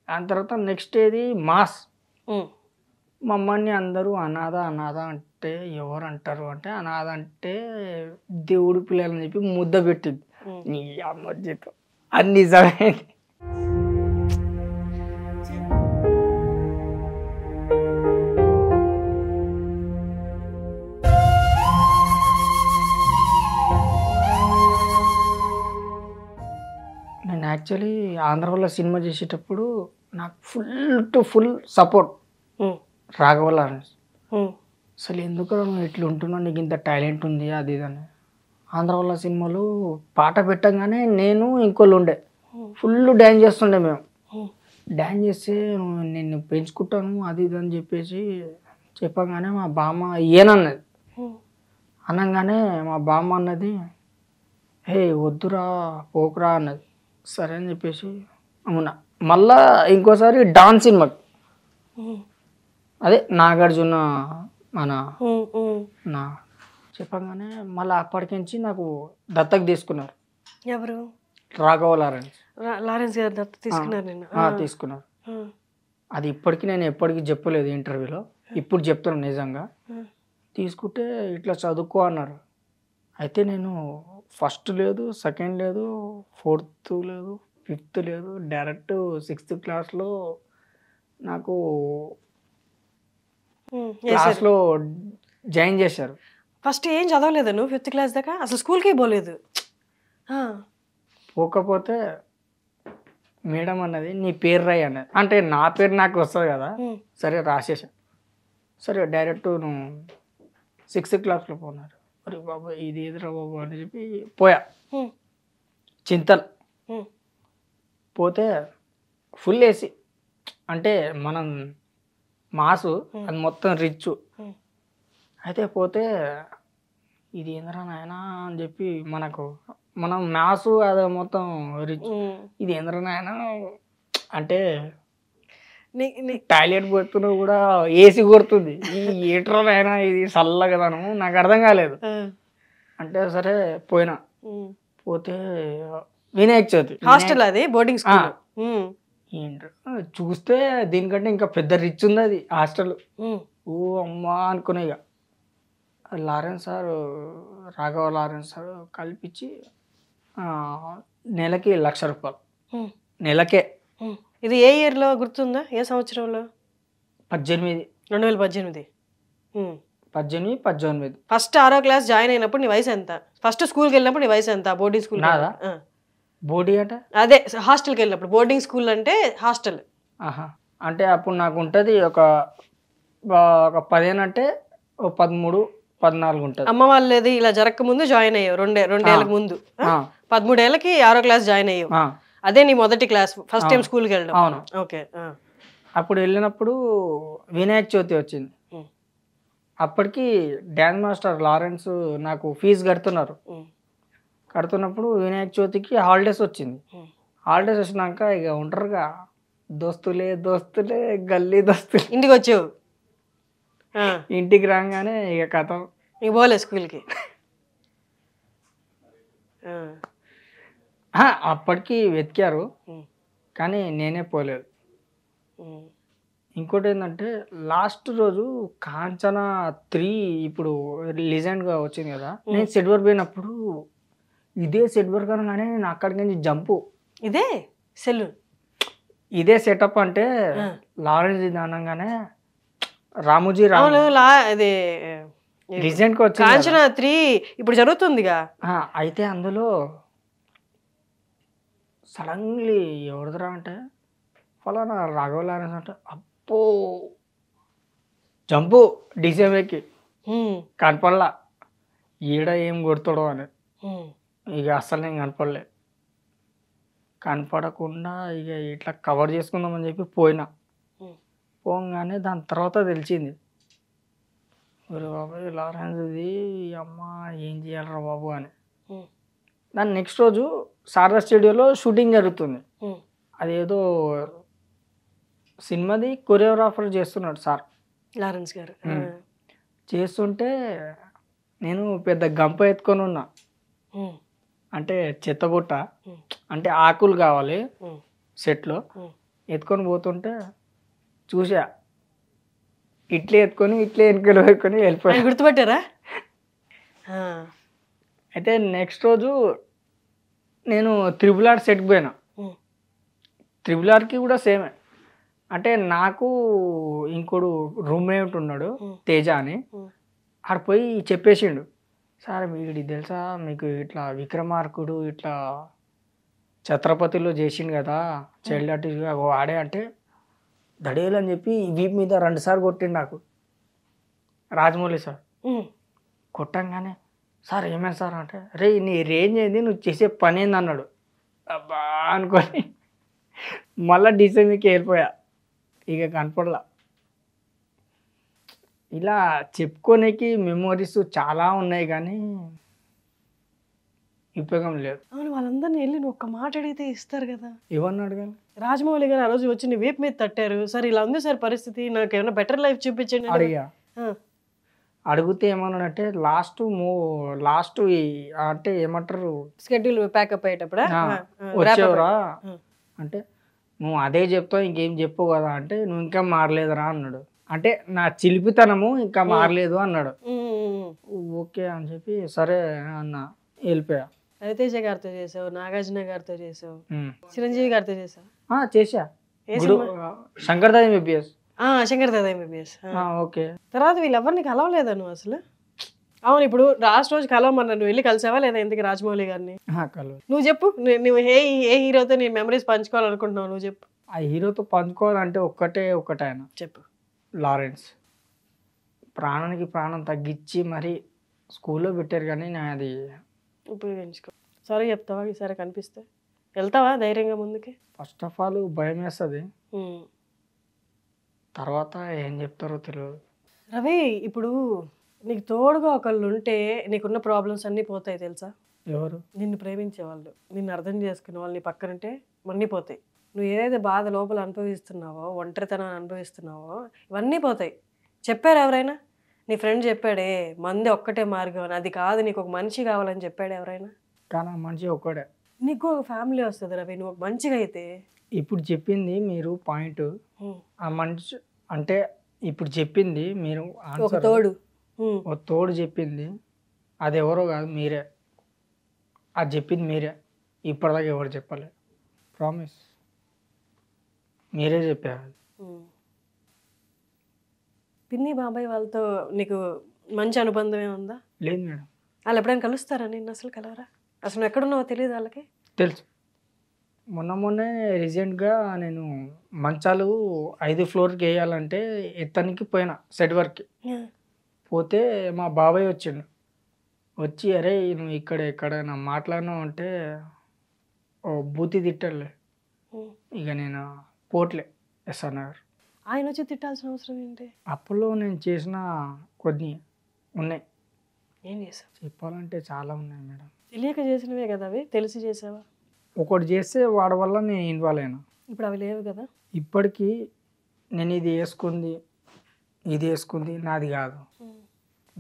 దాని తర్వాత నెక్స్ట్ ఏది మాస్. మమ్మల్ని అందరూ అనాథ అనాథ అంటే ఎవరు అంటారు అంటే, అనాథ అంటే దేవుడి పిల్లలని చెప్పి ముద్ద పెట్టింది. నీ అమ్మ చెప్పు అది నిజమైంది. నేను యాక్చువల్లీ ఆంధ్రాలో సినిమా చేసేటప్పుడు నాకు ఫుల్ టు ఫుల్ సపోర్ట్ రాఘవల్ల. అసలు ఎందుకు నువ్వు ఇట్లా ఉంటున్నావు, నీకు ఇంత టాలెంట్ ఉంది అది ఇదని. ఆంధ్రావల్ల సినిమాలు పాట పెట్టగానే నేను ఇంకోళ్ళు ఉండే ఫుల్ డ్యాన్స్ చేస్తుండే మేము. డ్యాన్స్ చేస్తే నేను పెంచుకుంటాను అది ఇది అని చెప్పేసి చెప్పగానే మా బామ్మ ఏనన్నది. అనగానే మా బామ్మ అన్నది, హే వద్దురా పోకురా అన్నది. సరే అని చెప్పేసి అవునా. మళ్ళా ఇంకోసారి డాన్స్ సినిమాకి, అదే నాగార్జున మన నా చెప్పగానే మళ్ళీ అప్పటికించి నాకు దత్తకు తీసుకున్నారు. ఎవరు? రాఘవ లారెన్స్. లారెన్స్ గారు దత్త తీసుకున్నారు నేను. తీసుకున్నారు. అది ఇప్పటికీ నేను ఎప్పటికీ చెప్పలేదు ఇంటర్వ్యూలో, ఇప్పుడు చెప్తాను నిజంగా. తీసుకుంటే ఇట్లా చదువుకో అన్నారు. అయితే నేను ఫస్ట్ లేదు, సెకండ్ లేదు, ఫోర్త్ లేదు, ఫిఫ్త్ లేదు, డైరెక్ట్ 6th క్లాస్లో నాకు క్లాస్లో జాయిన్ చేశారు. ఫస్ట్ ఏం చదవలేదు నువ్వు 5th క్లాస్ దాకా? అసలు స్కూల్కే పోలేదు? పోకపోతే మేడం అన్నది నీ పేరు రాయి అన్నది. అంటే నా పేరు నాకు వస్తుంది కదా, సరే రాసేసా. సరే డైరెక్ట్ నువ్వు 6th క్లాస్లో పోన్నారు. అరే బాబా ఇది ఎదురా బాబు అని చెప్పి పోయా చింతల్. పోతే ఫుల్ ఏసీ, అంటే మనం మాసు అది మొత్తం రిచ్. అయితే పోతే ఇది ఏంద్రా నాయనా అని చెప్పి మనం మ్యాథ్స్ అది మొత్తం రిచ్, ఇది ఏంద్రా నాయనా అంటే టాయిలెట్ పోతున్నా కూడా ఏసీ కొడుతుంది, ఈ ఏట్రా నాయనా ఇది చల్లగదను నాకు అర్థం కాలేదు. అంటే సరే పోయినా. పోతే వినాయక చవితి హాస్టల్, అది బోర్డింగ్ స్కూల్. చూస్తే దీనికంటే ఇంకా పెద్ద రిచ్ ఉంది అది హాస్టల్. ఓ అమ్మా అనుకునే ఇక Lawrence sir, Raghava Lawrence sir కల్పించి నెలకి 1,00,000 రూపాయలు నెలకే. ఇది ఏ ఇయర్లో గుర్తుందా? ఏ సంవత్సరంలో? 18. 2018. 18. ఫస్ట్ 6వ క్లాస్ జాయిన్ అయినప్పుడు నీ వయసు ఎంత? ఫస్ట్ స్కూల్కి వెళ్ళినప్పుడు నీ వయసు ఎంత? బోర్డింగ్ స్కూల్ నాదా? బోర్డీ అంటే అదే హాస్టల్కి వెళ్ళినప్పుడు. బోర్డింగ్ స్కూల్ అంటే హాస్టల్. అంటే అప్పుడు నాకు ఉంటుంది ఒక 15 అంటే 13, 14 ఉంటుంది. అమ్మ వాళ్ళది ఇలా జరగక ముందు జాయిన్ అయ్యావు, రెండేళ్ళకి ముందు. 13 ఏళ్ళకి 6వ క్లాస్ జాయిన్ అయ్యావు. అదే నీ మొదటి క్లాస్, ఫస్ట్ టైం స్కూల్కి వెళ్ళడం. అవును. ఓకే. అప్పుడు వెళ్ళినప్పుడు వినాయక చవితి వచ్చింది. అప్పటికి డ్యాన్స్ మాస్టర్ లారెన్స్ నాకు ఫీజు కడుతున్నారు. కడుతున్నప్పుడు వినాయక చవితికి హాలిడేస్ వచ్చింది. హాలిడేస్ వచ్చినాక ఇక ఉంటారుగా దోస్తులే గల్లీ దోస్తులే, ఇంటికి వచ్చావు. ఇంటికి రాగానే ఇక కథ ఇంక పోలే స్కూల్కి. అప్పటికి వెతికారు కానీ నేనే పోలేదు. ఇంకోటి ఏంటంటే లాస్ట్ రోజు కాంచనా 3 ఇప్పుడు రీసెంట్గా వచ్చింది కదా, నేను సెట్ వర్క్ పోయినప్పుడు ఇదే సెట్ వర్క్ అనగానే నేను అక్కడికి నుంచి జంపు. ఇదే సెల్, ఇదే సెటప్ అంటే లారెన్స్ ఇది అనగానే రామోజీ ఇది రీసెంట్గా వచ్చింది కాంచనా 3 ఇప్పుడు జరుగుతుందిగా. అయితే అందులో సడన్లీ ఎవరిదిరా అంటే ఫలానా రాఘవ లారెన్స్ అంటే అప్పో జంపు డిసెంబర్కి కనపడలా, ఈడ ఏం కొడతాడో అని. ఇక అస్సలు నేను కనపడలే. కనపడకుండా ఇక ఇట్లా కవర్ చేసుకుందామని చెప్పి పోయినా. పోగానే దాని తర్వాత తెలిసింది, ఒరే బాబు లారెన్స్ ఇది అమ్మ ఏం చేయాలరా బాబు అని. దాని నెక్స్ట్ రోజు శారదా స్టూడియోలో షూటింగ్ జరుగుతుంది. అదేదో సినిమాది కొరియోగ్రాఫర్ చేస్తున్నాడు సార్ లారెన్స్ గారు. చేస్తుంటే నేను పెద్ద గంప ఎత్తుకొని ఉన్నా, అంటే చెత్తబుట్ట, అంటే ఆకులు కావాలి సెట్లో, ఎత్తుకొని పోతుంటే చూసా, ఇట్లే ఎత్తుకొని ఇట్లే వెనుకలు పెట్టుకొని వెళ్ళిపోయా. గుర్తుపట్టారా? అయితే నెక్స్ట్ రోజు నేను RRR సెట్కి పోయినా. RRRకి కూడా సేమే, అంటే నాకు ఇంకోడు రూమ్మేట్ ఉన్నాడు తేజ అని, ఆడ పోయి చెప్పేసిండు, సార్ వీడి తెలుసా మీకు ఇట్లా విక్రమార్కుడు ఇట్లా ఛత్రపతిలో చేసిండు కదా చైల్డ్ ఆర్టిస్ట్గా ఆడే, అంటే దడేలు అని చెప్పి వీపు మీద 2 సార్లు కొట్టిండు నాకు రాజమౌళి సార్. కొట్టంగానే సార్ ఏమైంది సార్ అంటే, రే నీ రేంజ్ ఏంది, నువ్వు చేసే పని ఏంది అన్నాడు. అబ్బా అనుకొని మళ్ళీ డిసెంబర్కి వెళ్ళిపోయా. ఇక కనపడలా. ఇలా చెప్పుకోనికి మెమోరీస్ చాలా ఉన్నాయి కానీ ఉపయోగం లేదు. అవును, వాళ్ళందరినీ వెళ్ళి నువ్వు ఒక్క మాట అడిగితే ఇస్తారు కదా. ఎవరిని అడగాలి? రాజమౌళి గారు ఆ రోజు వచ్చి నీ వేపు మీద తట్టారు, సార్ ఇలా ఉంది సార్ పరిస్థితి, నాకు ఏమైనా బెటర్ లైఫ్ చూపించండి అని. అడిగా. ఆ, అడిగితే ఏమన్నాడంటే లాస్ట్ అంటే ఏమంటారు, షెడ్యూల్ ప్యాకప్ అయ్యేటప్పుడా వచ్చేవరా అంటే నువ్వు అదే చెప్తావు ఇంకేం చెప్పు కదా అంటే నువ్వు ఇంకా మారలేదురా అన్నాడు. అంటే నా చిలిపితనము ఇంకా మారలేదు అన్నాడు. ఓకే అని చెప్పి సరే అన్న వెళ్ళిపోయా. రవితేజ గారితో చేసావు, నాగార్జున గారితో చేసావు, చిరంజీవి గారితో చేసావు. చేసా. Shankar Dada MBBS. Shankar Dada MBBS. Okay. తర్వాత వీళ్ళెవరిని కలవలేదా నువ్వు అసలు? అవును, ఇప్పుడు లాస్ట్ రోజు కలవమన్నా, నువ్వు వెళ్ళి కలిసావా లేదా ఇంతకి రాజమౌళి గారిని? నువ్వు చెప్పు, నువ్వు ఏ హీరోతో నీ మెమరీస్ పంచుకోవాలనుకుంటున్నావు నువ్వు చెప్పు. ఆ హీరోతో పంచుకోవాలంటే ఒకటే ఆయన చెప్పు. లారెన్స్. ప్రాణానికి ప్రాణం తగ్గించి మరి స్కూల్లో పెట్టారు కానీ నేను అది ఉపయోగించుకో. సరే చెప్తావా ఈసారి కనిపిస్తే? వెళ్తావా ధైర్యంగా ముందుకి? ఫస్ట్ ఆఫ్ ఆల్ భయం వేస్తుంది, తర్వాత ఏం చెప్తారో తెలియదు. రవి, ఇప్పుడు నీకు తోడుగా ఒకళ్ళు ఉంటే నీకున్న ప్రాబ్లమ్స్ అన్నీ పోతాయి తెలుసా? ఎవరు? నిన్ను ప్రేమించే వాళ్ళు, నిన్ను అర్థం చేసుకునే వాళ్ళు నీ పక్కనుంటే అన్నీ పోతాయి. నువ్వు ఏదైతే బాధ లోపల అనుభవిస్తున్నావో, ఒంటరితనాన్ని అనుభవిస్తున్నావో ఇవన్నీ పోతాయి. చెప్పారు ఎవరైనా? నీ ఫ్రెండ్ చెప్పాడే మంది ఒక్కటే మార్గం అని, అది కాదు నీకు ఒక మనిషి కావాలని చెప్పాడు ఎవరైనా? కానీ ఆ మనిషి ఒక్కడే. నీకు ఒక ఫ్యామిలీ వస్తుంది రవి, నువ్వు ఒక మంచిగా అయితే. ఇప్పుడు చెప్పింది మీరు పాయింట్. ఆ మనిషి అంటే ఇప్పుడు చెప్పింది మీరు ఒక తోడు, ఒక తోడు చెప్పింది, అది ఎవరో కాదు మీరే. అది చెప్పింది మీరే, ఇప్పటిదాకా ఎవరు చెప్పలేదు. ప్రామిస్ మీరే చెప్పారు. పిన్ని బాబాయ్ వాళ్ళతో నీకు మంచి అనుబంధం ఏముందా? లేదు మేడం. వాళ్ళు ఎప్పుడైనా కలుస్తారా? నిన్ను అసలు కలవరా? అసలు నువ్వు ఎక్కడున్నావో తెలియదు వాళ్ళకి? తెలుసు. మొన్నే రీసెంట్గా నేను మంచాలు 5 ఫ్లోర్కి వేయాలంటే ఎత్తనికి పోయినా సెట్ వర్క్కి. పోతే మా బాబాయ్ వచ్చిండు. వచ్చి అరే నువ్వు ఎక్కడైనా మాట్లాడినావు అంటే ఓ బూతి తిట్టలే. ఇక నేను పోట్లే ఎస్ఆర్ నగర్. ఆయన వచ్చి తిట్టాల్సిన అవసరం ఏంటి? అప్పుల్లో నేను చేసిన కొన్ని ఉన్నాయి. ఏం చేసావు? చెప్పాలంటే చాలా ఉన్నాయి మేడం. తెలియక చేసినవే కదా అవి, తెలిసి చేసావా? ఒకటి చేస్తే వాడి వల్ల నేను ఇన్వాల్వ్ అయినా. ఇప్పుడు అవి లేవు కదా. ఇప్పటికీ నేను ఇది వేసుకుంది నాది కాదు.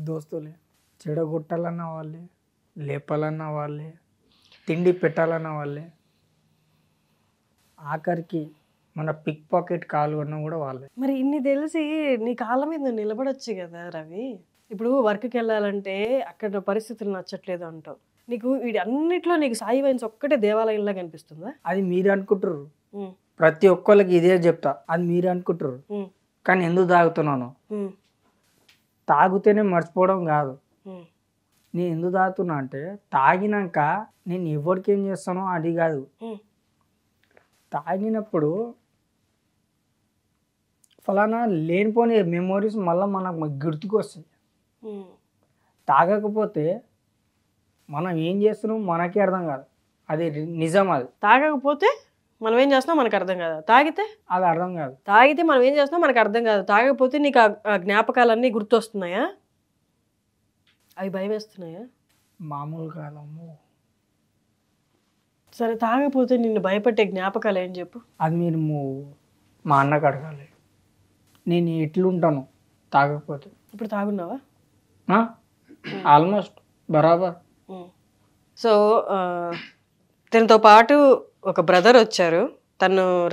దోస్తులే చెడగొట్టాలన్న వాళ్ళే, లేపాలన్న వాళ్ళే, తిండి పెట్టాలన్న వాళ్ళే, ఆఖరికి మన పిక్ పాకెట్ కాలు అన్న కూడా వాళ్ళే. మరి ఇన్ని తెలిసి నీ కాళ్ళ మీద నువ్వు నిలబడొచ్చు కదా రవి. ఇప్పుడు వర్క్కి వెళ్ళాలంటే అక్కడ పరిస్థితులు నచ్చట్లేదు అంటావు. నీకు వీడి అన్నిట్లో నీకు సాయి వైన్స్ ఒక్కటే దేవాలయంలా కనిపిస్తుందా? అది మీరు అనుకుంటారు, ప్రతి ఒక్కళ్ళకి ఇదే చెప్తా, అది మీరు అనుకుంటారు. కానీ ఎందుకు తాగుతున్నాను? తాగితేనే మర్చిపోవడం కాదు. నేను ఎందుకు తాగుతున్నా అంటే తాగినాక నేను ఎవరికి ఏం చేస్తానో అది కాదు. తాగినప్పుడు ఫలానా లేనిపోని మెమోరీస్ మళ్ళీ మనకు గుర్తుకు వస్తాయి. తాగకపోతే మనం ఏం చేస్తున్నాం మనకే అర్థం కాదు. అది నిజం. అది తాగకపోతే మనం ఏం చేస్తున్నాం మనకు అర్థం కాదు, తాగితే అది అర్థం కాదు. తాగితే మనం ఏం చేస్తున్నాం మనకు అర్థం కాదు. తాగకపోతే నీకు ఆ జ్ఞాపకాలన్నీ గుర్తొస్తున్నాయా? అవి భయం వేస్తున్నాయా? మామూలు కాదమ్మో. సరే, తాగకపోతే నిన్ను భయపెట్టే జ్ఞాపకాలు ఏం చెప్పు? అది మీరు మా అన్నకు అడగాలి. నేను ఎట్లుంటాను తాగకపోతే. ఇప్పుడు తాగున్నావా? ఆల్మోస్ట్ బరాబర్. సో తనతో పాటు ఒక బ్రదర్ వచ్చారు.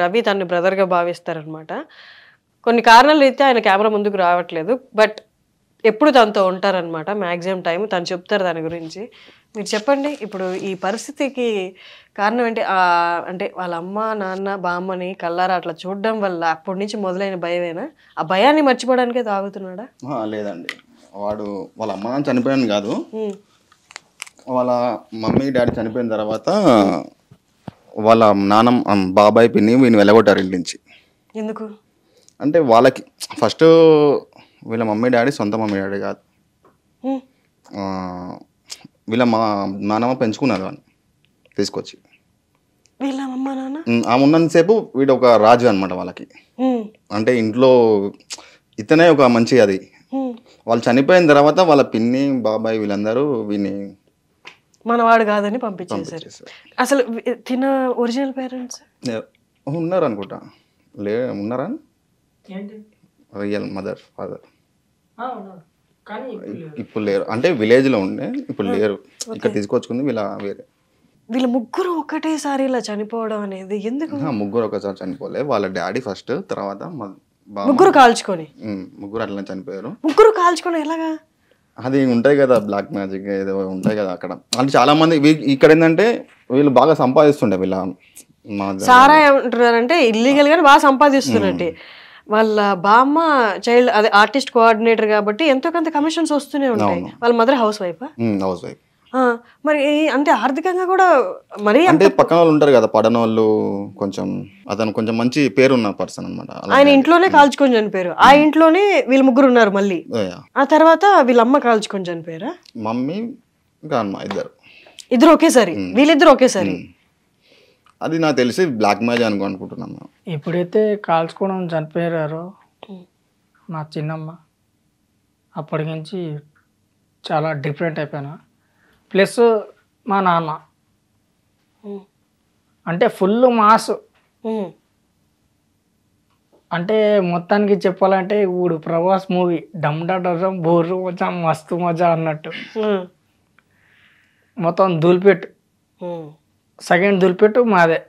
రవి తను బ్రదర్గా భావిస్తారనమాట. కొన్ని కారణాలు అయితే ఆయన కెమెరా ముందుకు రావట్లేదు, బట్ ఎప్పుడు తనతో ఉంటారనమాట. మ్యాక్సిమం టైం తను చెప్తారు దాని గురించి. మీరు చెప్పండి, ఇప్పుడు ఈ పరిస్థితికి కారణం ఏంటి? అంటే వాళ్ళ అమ్మ నాన్న బామ్మని కల్లారా అట్లా చూడడం వల్ల అప్పటి నుంచి మొదలైన భయమేనా? ఆ భయాన్ని మర్చిపోవడానికే తాగుతున్నాడా? లేదండి, వాడు వాళ్ళ అమ్మ నాన్న చనిపోయాను కాదు, వాళ్ళ మమ్మీ డాడీ చనిపోయిన తర్వాత వాళ్ళ నాన్న బాబాయ్ పిన్ని వీని వెళ్ళగొట్టారు ఇంటి నుంచి. ఎందుకు అంటే వాళ్ళకి ఫస్ట్ వీళ్ళ మమ్మీ డాడీ సొంత మమ్మీ డాడీ కాదు, వీళ్ళ మా నాన్నమ్మ పెంచుకున్నారు అని తీసుకొచ్చి. వీళ్ళ అమ్మ నాన్న ఆమె ఉన్నంతసేపు వీడు ఒక రాజు అనమాట వాళ్ళకి. అంటే ఇంట్లో ఇతనే ఒక మంచి అది. వాళ్ళు చనిపోయిన తర్వాత వాళ్ళ పిన్ని బాబాయ్ వీళ్ళందరూ వీని మనవాడు కాదని పంపించేశారు. అసలు తిన ఒరిజినల్ పేరెంట్స్ ఉన్నారు అనుకుంటా. ఉన్నారా? రియల్ మదర్ ఫాదర్ ఇప్పుడు లేరు. అంటే విలేజ్ లో ఉండే, ఇప్పుడు లేరు. ఇక్కడ తీసుకొచ్చుకుంది వీళ్ళ ముగ్గురు ఒకటేసారి ఇలా చనిపోవడం అనేది ఎందుకు? ముగ్గురు ఒకసారి చనిపోలే. వాళ్ళ డాడీ ఫస్ట్, తర్వాత ముగ్గురు కాల్చుకొని ముగ్గురు అట్లా చనిపోయారు. ముగ్గురు కాల్చుకొని ఎలాగా? అది ఉంటాయి కదా బ్లాక్ మ్యాజిక్ ఏదో ఉంటాయి కదా అక్కడ. అంటే చాలా మంది ఇక్కడ ఏంటంటే వీళ్ళు బాగా సంపాదిస్తుండే. వీళ్ళ సారా ఏమంటున్నారంటే ఇల్లీగల్ గానే బాగా సంపాదిస్తున్నట్టే. వాళ్ళ బామ్మ చైల్డ్ అదే ఆర్టిస్ట్ కోఆర్డినేటర్ కాబట్టి ఎంతో కొంత కమిషన్స్ వస్తూనే ఉంటాయి. వాళ్ళ మదర్ హౌస్ వైఫ్. మరి అంటే ఆర్థికంగా కూడా మరి అంటే పక్కన వాళ్ళు ఉంటారు కదా పడన వాళ్ళు. కొంచెం అతను కొంచెం మంచి పేరున్న పర్సన్ అనమాట. ఆయన ఇంట్లోనే కాల్చుకొని చనిపోయారు. ఆ ఇంట్లోనే వీళ్ళు ముగ్గురు ఉన్నారు మళ్ళీ. ఆ తర్వాత వీళ్ళ అమ్మ కాల్చుకొని చనిపోయారా? మమ్మీ అమ్మ ఇద్దరు ఒకేసారి. వీళ్ళిద్దరు ఒకేసారి. అది నాకు తెలిసి బ్లాక్ మ్యాజిక్ అనుకుంటున్నాను. ఎప్పుడైతే కాల్చుకోవడం చనిపోయారో మా చిన్నమ్మ అప్పటి నుంచి చాలా డిఫరెంట్ అయిపోయాను. ప్లస్ మా నాన్న అంటే ఫుల్ మాస్. అంటే మొత్తానికి చెప్పాలంటే ఇప్పుడు ప్రభాస్ మూవీ డమ్ డమ్ బోర్రు మజా మస్తు మజా అన్నట్టు మొత్తం దులిపెట్టు. సెకండ్ దులిపెట్టు మాదే.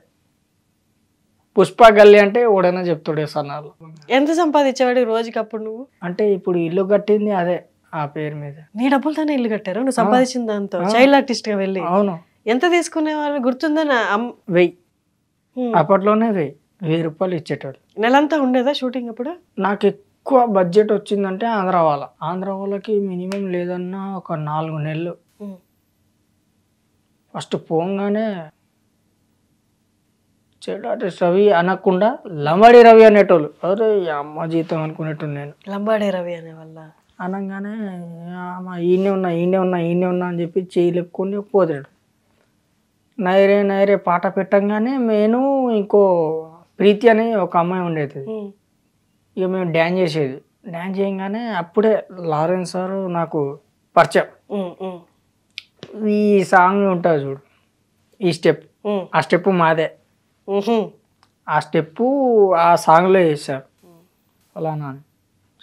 పుష్ప గల్లీ అంటే ఎవడైనా చెప్తాడే సన్నాలు. ఎంత సంపాదించేవాడు రోజుకి అప్పుడు నువ్వు? అంటే ఇప్పుడు ఇల్లు కట్టింది అదే ఆ పేరు మీద. నీ డబ్బులతోనే ఇల్లు కట్టారు నువ్వు సంపాదించిన దాంతో? చైల్డ్ ఆర్టిస్ట్ గా వెళ్ళి. అవును. ఎంత తీసుకునేవాళ్ళు గుర్తుందా? 1000. అప్పట్లోనే 1000 రూపాయలు ఇచ్చేటోళ్ళు. నెలంతా ఉండేదా షూటింగ్ అప్పుడు? నాకు ఎక్కువ బడ్జెట్ వచ్చిందంటే ఆంధ్ర వాళ్ళకి మినిమం లేదన్నా ఒక 4 నెలలు. ఫస్ట్ పోగానే చైల్డ్ ఆర్టిస్ట్ రవి అనకుండా లంబాడి రవి అనేటోళ్ళు. అరే అమ్మ జీతం అనుకునేట్టు నేను. లంబాడి రవి అనే వల్ల అనగానే ఈయనే ఉన్నా అని చెప్పి చేయి లేపుకొని పోతాడు. నైరే నైరే పాట పెట్టంగానే నేను ఇంకో ప్రీతి అని ఒక అమ్మాయి ఉండేది. ఇక మేము డ్యాన్స్ చేసేది. డ్యాన్స్ చేయగానే అప్పుడే లారెన్స్ సార్ నాకు పరిచయం. ఈ సాంగ్ ఉంటుంది చూడు, ఈ స్టెప్, ఆ స్టెప్ మాదే. ఆ స్టెప్పు ఆ సాంగ్లో వేసారు ఫలానా అని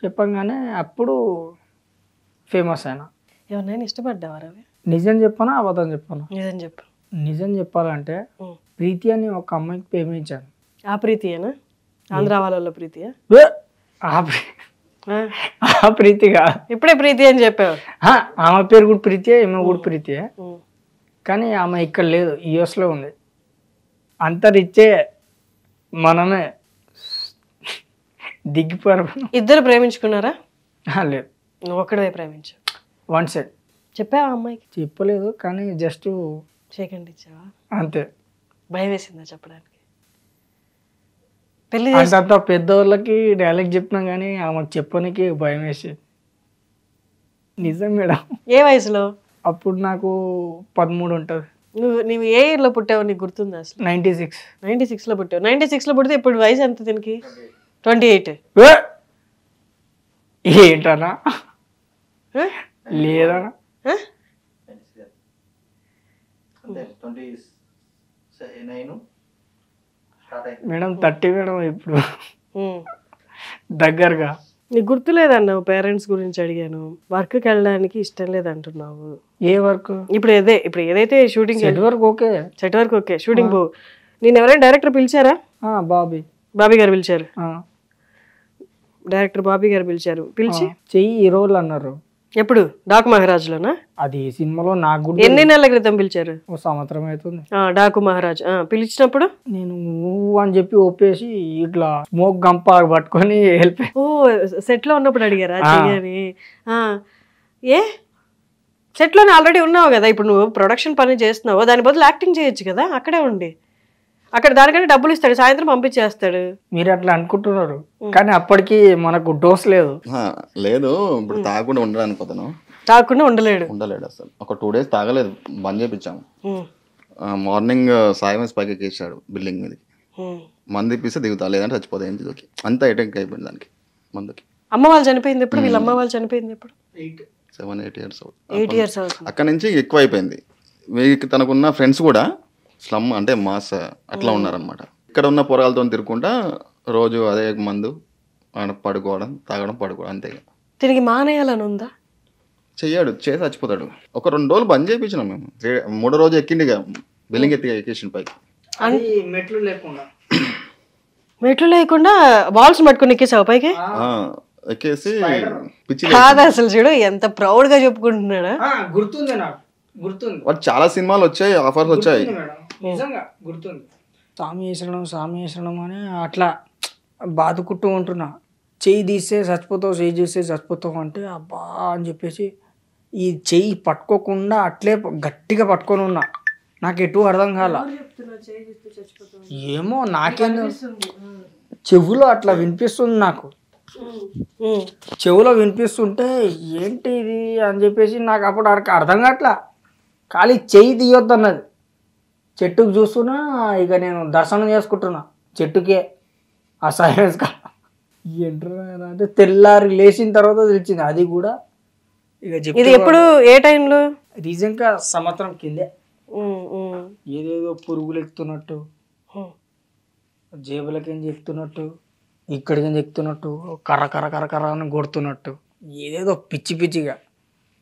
చెప్పంగానే అప్పుడు ఫేమస్ అయినా. ఎవరినైనా ఇష్టపడ్డావా రవి? నిజం చెప్పానా అబద్ధం చెప్పాను? నిజం చెప్పు. నిజం చెప్పాలంటే ప్రీతి అని ఒక అమ్మాయికి ప్రేమించాను. ఆ ప్రీతియేనా? ఆంధ్ర వాళ్ళ ప్రీతియా? ఆ ప్రీతిగా ఇప్పుడే ప్రీతి అని చెప్పావు. ఆమె పేరు కూడా ప్రీతియే, ఈమె కూడా ప్రీతియే. కానీ ఆమె ఇక్కడ లేదు, యూఎస్లో ఉంది. అంత రిచ్చే మనమే దిగిపోయారు. ఇద్దరు ప్రేమించుకున్నారా? లేదు, నువ్వు ఒక్కడే ప్రేమించు. One side. చెప్పావా అమ్మాయికి? చెప్పలేదు, కానీ జస్ట్ సెకండ్ ఇచ్చావా అంతే. భయం వేసిందా చెప్పడానికి? పెళ్లి అంత పెద్దవాళ్ళకి డైలాగ్ చెప్పినా కానీ ఆమెకు చెప్పడానికి భయం వేసేది. నిజం మేడం. ఏ వయసులో? అప్పుడు నాకు 13 ఉంటుంది. నువ్వు ఏ ఇయర్లో పుట్టావు నీకు గుర్తుందా అసలు? 96. 96లో పుట్టావు. 96లో పుడితే ఇప్పుడు వయసు ఎంత దీనికి? 28. ఏంటన్నా? లేదన్నా. మేడం 30 మేడం ఇప్పుడు దగ్గరగా. నీకు గుర్తులేదన్నావు, పేరెంట్స్ గురించి అడిగాను. వర్క్కి వెళ్ళడానికి ఇష్టం లేదంటున్నావు. ఏ వర్క్? ఇప్పుడు ఏదైతే shooting set work okay, set work okay, shooting పో. నేను ఎవరైనా డైరెక్టర్ పిలిచారా? బాబీ గారు పిలిచారు. డైరెక్టర్ బాబీ గారు పిలిచారు. పిలిచి చెయ్యి ఈ రోజులు అన్నారు. ఎప్పుడు? డాకు మహారాజ్లోనా? అది సినిమాలో నాకు ఎన్ని నెలల క్రితం పిలిచారు? 1 సంవత్సరం అవుతుంది. డాకు మహారాజ్ పిలిచినప్పుడు నేను అని చెప్పి ఒప్పేసి ఇట్లా స్మోక్ గంప పట్టుకొని వెళ్ళిపోయి. ఓ సెట్ లో ఉన్నప్పుడు అడిగారా చెయ్యని? ఏ సెట్ లోనే ఆల్రెడీ ఉన్నావు కదా, ఇప్పుడు నువ్వు ప్రొడక్షన్ పని చేస్తున్నావు, దాని బదులు యాక్టింగ్ చేయొచ్చు కదా అక్కడే ఉండి. అక్కడ దానికంటే డబ్బులు ఇస్తాడు, సాయంత్రం పంపించేస్తాడు. మీరు అట్లా అనుకుంటున్నారు, కానీ అప్పటికి మనకు డోస్ లేదు. ఇప్పుడు తాగకుండా ఉండడానికి పోతాను. తాగకుండా ఉండలేడు అసలు. ఒక 2 days తాగలేదు, బంద్ చేయించాము. మార్నింగ్ సాయం పైకి ఎక్కేసాడు బిల్డింగ్ మీదకి. మంది ఇప్పిస్తే దిగుతా, లేదంటే చచ్చిపోతా ఏం దిగుకి. అంతా అటాక్ అయిపోయింది దానికి మందుకి. అమ్మ వాళ్ళు చనిపోయింది ఎప్పుడు? వీళ్ళ అమ్మ వాళ్ళు చనిపోయింది ఎప్పుడు? 7-8 years 8 years అవుతుంది. అక్కడ నుంచి ఎక్కువ అయిపోయింది. వీరికి తనకున్న ఫ్రెండ్స్ కూడా స్లమ్ అంటే మాస్ అట్లా ఉన్నారనమాట. ఇక్కడ ఉన్న పొరగాలతో తిరుగుకుంటా రోజు అదే మందు పడుకోవడం, తాగడం, పడుకోవడం అంతే. తిరిగి మానేయాలని ఉందా? చెయ్యాడు, చేసి చచ్చిపోతాడు. ఒక 2 రోజులు బంద్ చేయించినాం మేము. 3వ రోజు ఎక్కిండిగా బిల్డింగ్ ఎక్కేసిన పైకి. అది మెట్లు లేకుండా మెట్లు లేకుండా బాల్స్ పట్టుకుని ఎక్కేసావు పైకి? ఎక్కేసి పిచ్చి కాదు అసలు చూడు ఎంత ప్రౌడ్ గా చెప్పుకుంటున్నాడా. గుర్తుంది నాకు, గుర్తుంది. వాడు చాలా సినిమాలు వచ్చాయి, ఆఫర్స్ వచ్చాయి. నిజంగా గుర్తుంది. సామి వేసడం అని అట్లా బాదుకుంటూ ఉంటున్నా. చెయ్యి తీస్తే చచ్చిపోతావు, చెయ్యి తీస్తే చచ్చిపోతావు అంటే అబ్బా అని చెప్పేసి ఈ చెయ్యి పట్టుకోకుండా అట్లే గట్టిగా పట్టుకొని ఉన్నా. నాకు ఎటు అర్థం కాల. ఏమో నాకేం చెవులో అట్లా వినిపిస్తుంది నాకు. చెవులో వినిపిస్తుంటే ఏంటి ఇది అని చెప్పేసి నాకు అప్పుడు అర్థం కావట్లా. ఖాళీ చెయ్యి తీయొద్దు అన్నది. చెట్టుకు చూస్తున్నా, ఇక నేను దర్శనం చేసుకుంటున్నా చెట్టుకే. ఆ సైలెన్స్ ఏంట్రా అంటే తెల్లారి లేచిన తర్వాత తెలిసింది. అది కూడా ఇక ఇది ఎప్పుడు ఏ టైంలో? రీజన్గా సంవత్సరం కిందే. ఏదేదో పురుగులు ఎక్కుతున్నట్టు, జేబులకేం ఎక్కుతున్నట్టు, ఇక్కడికేం ఎక్కుతున్నట్టు, కర్ర కర్ర కర్ర కర్ర అని కొడుతున్నట్టు, ఏదేదో పిచ్చి పిచ్చిగా.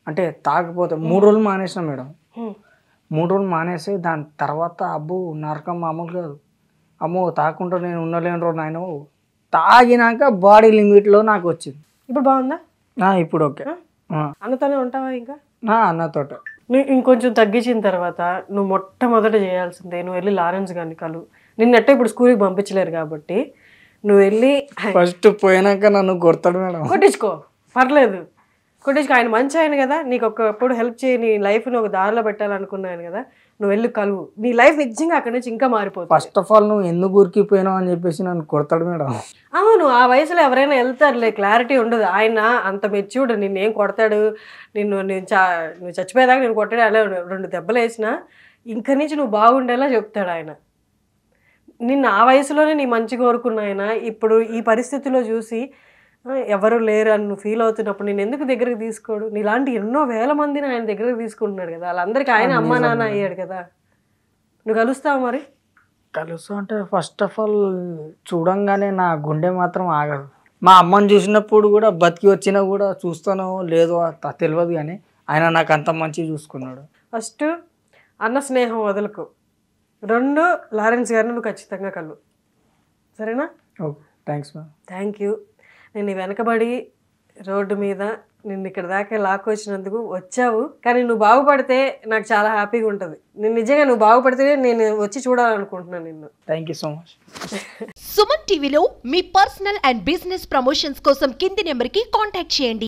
అంటే తాకపోతే 3 రోజులు మానేసిన మేడం. 3 రోజులు మానేసి దాని తర్వాత అబ్బు నరకం మామూలు కాదు. అమ్మో తాకుంటూ నేను ఉండలేను రో నాయన. తాగినాక బాడీ లిమిట్లో నాకు వచ్చింది. ఇప్పుడు బాగుందా? ఇప్పుడు ఓకే. అన్నతోనే ఉంటావా ఇంకా? అన్నతోట. నువ్వు ఇంకొంచెం తగ్గించిన తర్వాత నువ్వు మొట్టమొదట చేయాల్సిందే, నువ్వు వెళ్ళి లారెన్స్ గారిని కలు. నిన్నట్టే ఇప్పుడు స్కూల్కి పంపించలేరు కాబట్టి నువ్వు వెళ్ళి ఫస్ట్ పోయినాక నన్ను కొడతాడు మేడం. కొట్టించుకో, పర్లేదు కొట్టించుకో. ఆయన మంచి ఆయన కదా, నీకు ఒకప్పుడు హెల్ప్ చేయి, నీ లైఫ్ని ఒక దారిలో పెట్టాలనుకున్నాను కదా, నువ్వు వెళ్ళి కలువు. నీ లైఫ్ నిజంగా అక్కడి నుంచి ఇంకా మారిపోతుంది. ఫస్ట్ ఆఫ్ ఆల్ నువ్వు ఎందుకు ఉరికిపోయినావు అని చెప్పేసి నన్ను కొడతాడు మేడం. అవును, ఆ వయసులో ఎవరైనా వెళ్తారులే, క్లారిటీ ఉండదు. ఆయన అంత మెచ్యూర్డ్, నిన్నేం కొడతాడు, నువ్వు చచ్చిపోయేదాకా నేను కొట్టాడు, అలా 2 దెబ్బలు వేసినా ఇంక నుంచి నువ్వు బాగుండేలా చెప్తాడు ఆయన. నిన్ను ఆ వయసులోనే నీ మంచి కోరుకున్న ఆయన ఇప్పుడు ఈ పరిస్థితిలో చూసి ఎవరు లేరు అని నువ్వు ఫీల్ అవుతున్నప్పుడు నేను ఎందుకు దగ్గరకు తీసుకోడు? నీలాంటి ఎన్నో వేల మందిని ఆయన దగ్గరకు తీసుకుంటున్నాడు కదా, వాళ్ళందరికీ ఆయన అమ్మా నాన్న అయ్యాడు కదా. నువ్వు కలుస్తావు మరి? కలుస్తా అంటే ఫస్ట్ ఆఫ్ ఆల్ చూడంగానే నా గుండె మాత్రం ఆగదు. మా అమ్మని చూసినప్పుడు కూడా బతికి వచ్చినా కూడా చూస్తానో లేదో తెలియదు, కానీ ఆయన నాకు అంత మంచిగా చూసుకున్నాడు. ఫస్ట్ అన్న స్నేహం వదులుకో. 2 లారెన్స్ గారిని నువ్వు ఖచ్చితంగా కలువు, సరేనా? Okay, thanks ma'am. Thank you. నేను వెనకబడి రోడ్డు మీద నిన్ను ఇక్కడ దాకా లాక్కొచ్చినందుకు వచ్చావు, కానీ నువ్వు బాగుపడితే నాకు చాలా హ్యాపీగా ఉంటుంది. నేను నిజంగా నువ్వు బాగుపడితే నేను వచ్చి చూడాలనుకుంటున్నాను నిన్ను. Thank you so much. Suman టీవీలో మీ పర్సనల్ అండ్ బిజినెస్ ప్రమోషన్స్ కోసం కింది నెంబర్కి కాంటాక్ట్ చేయండి.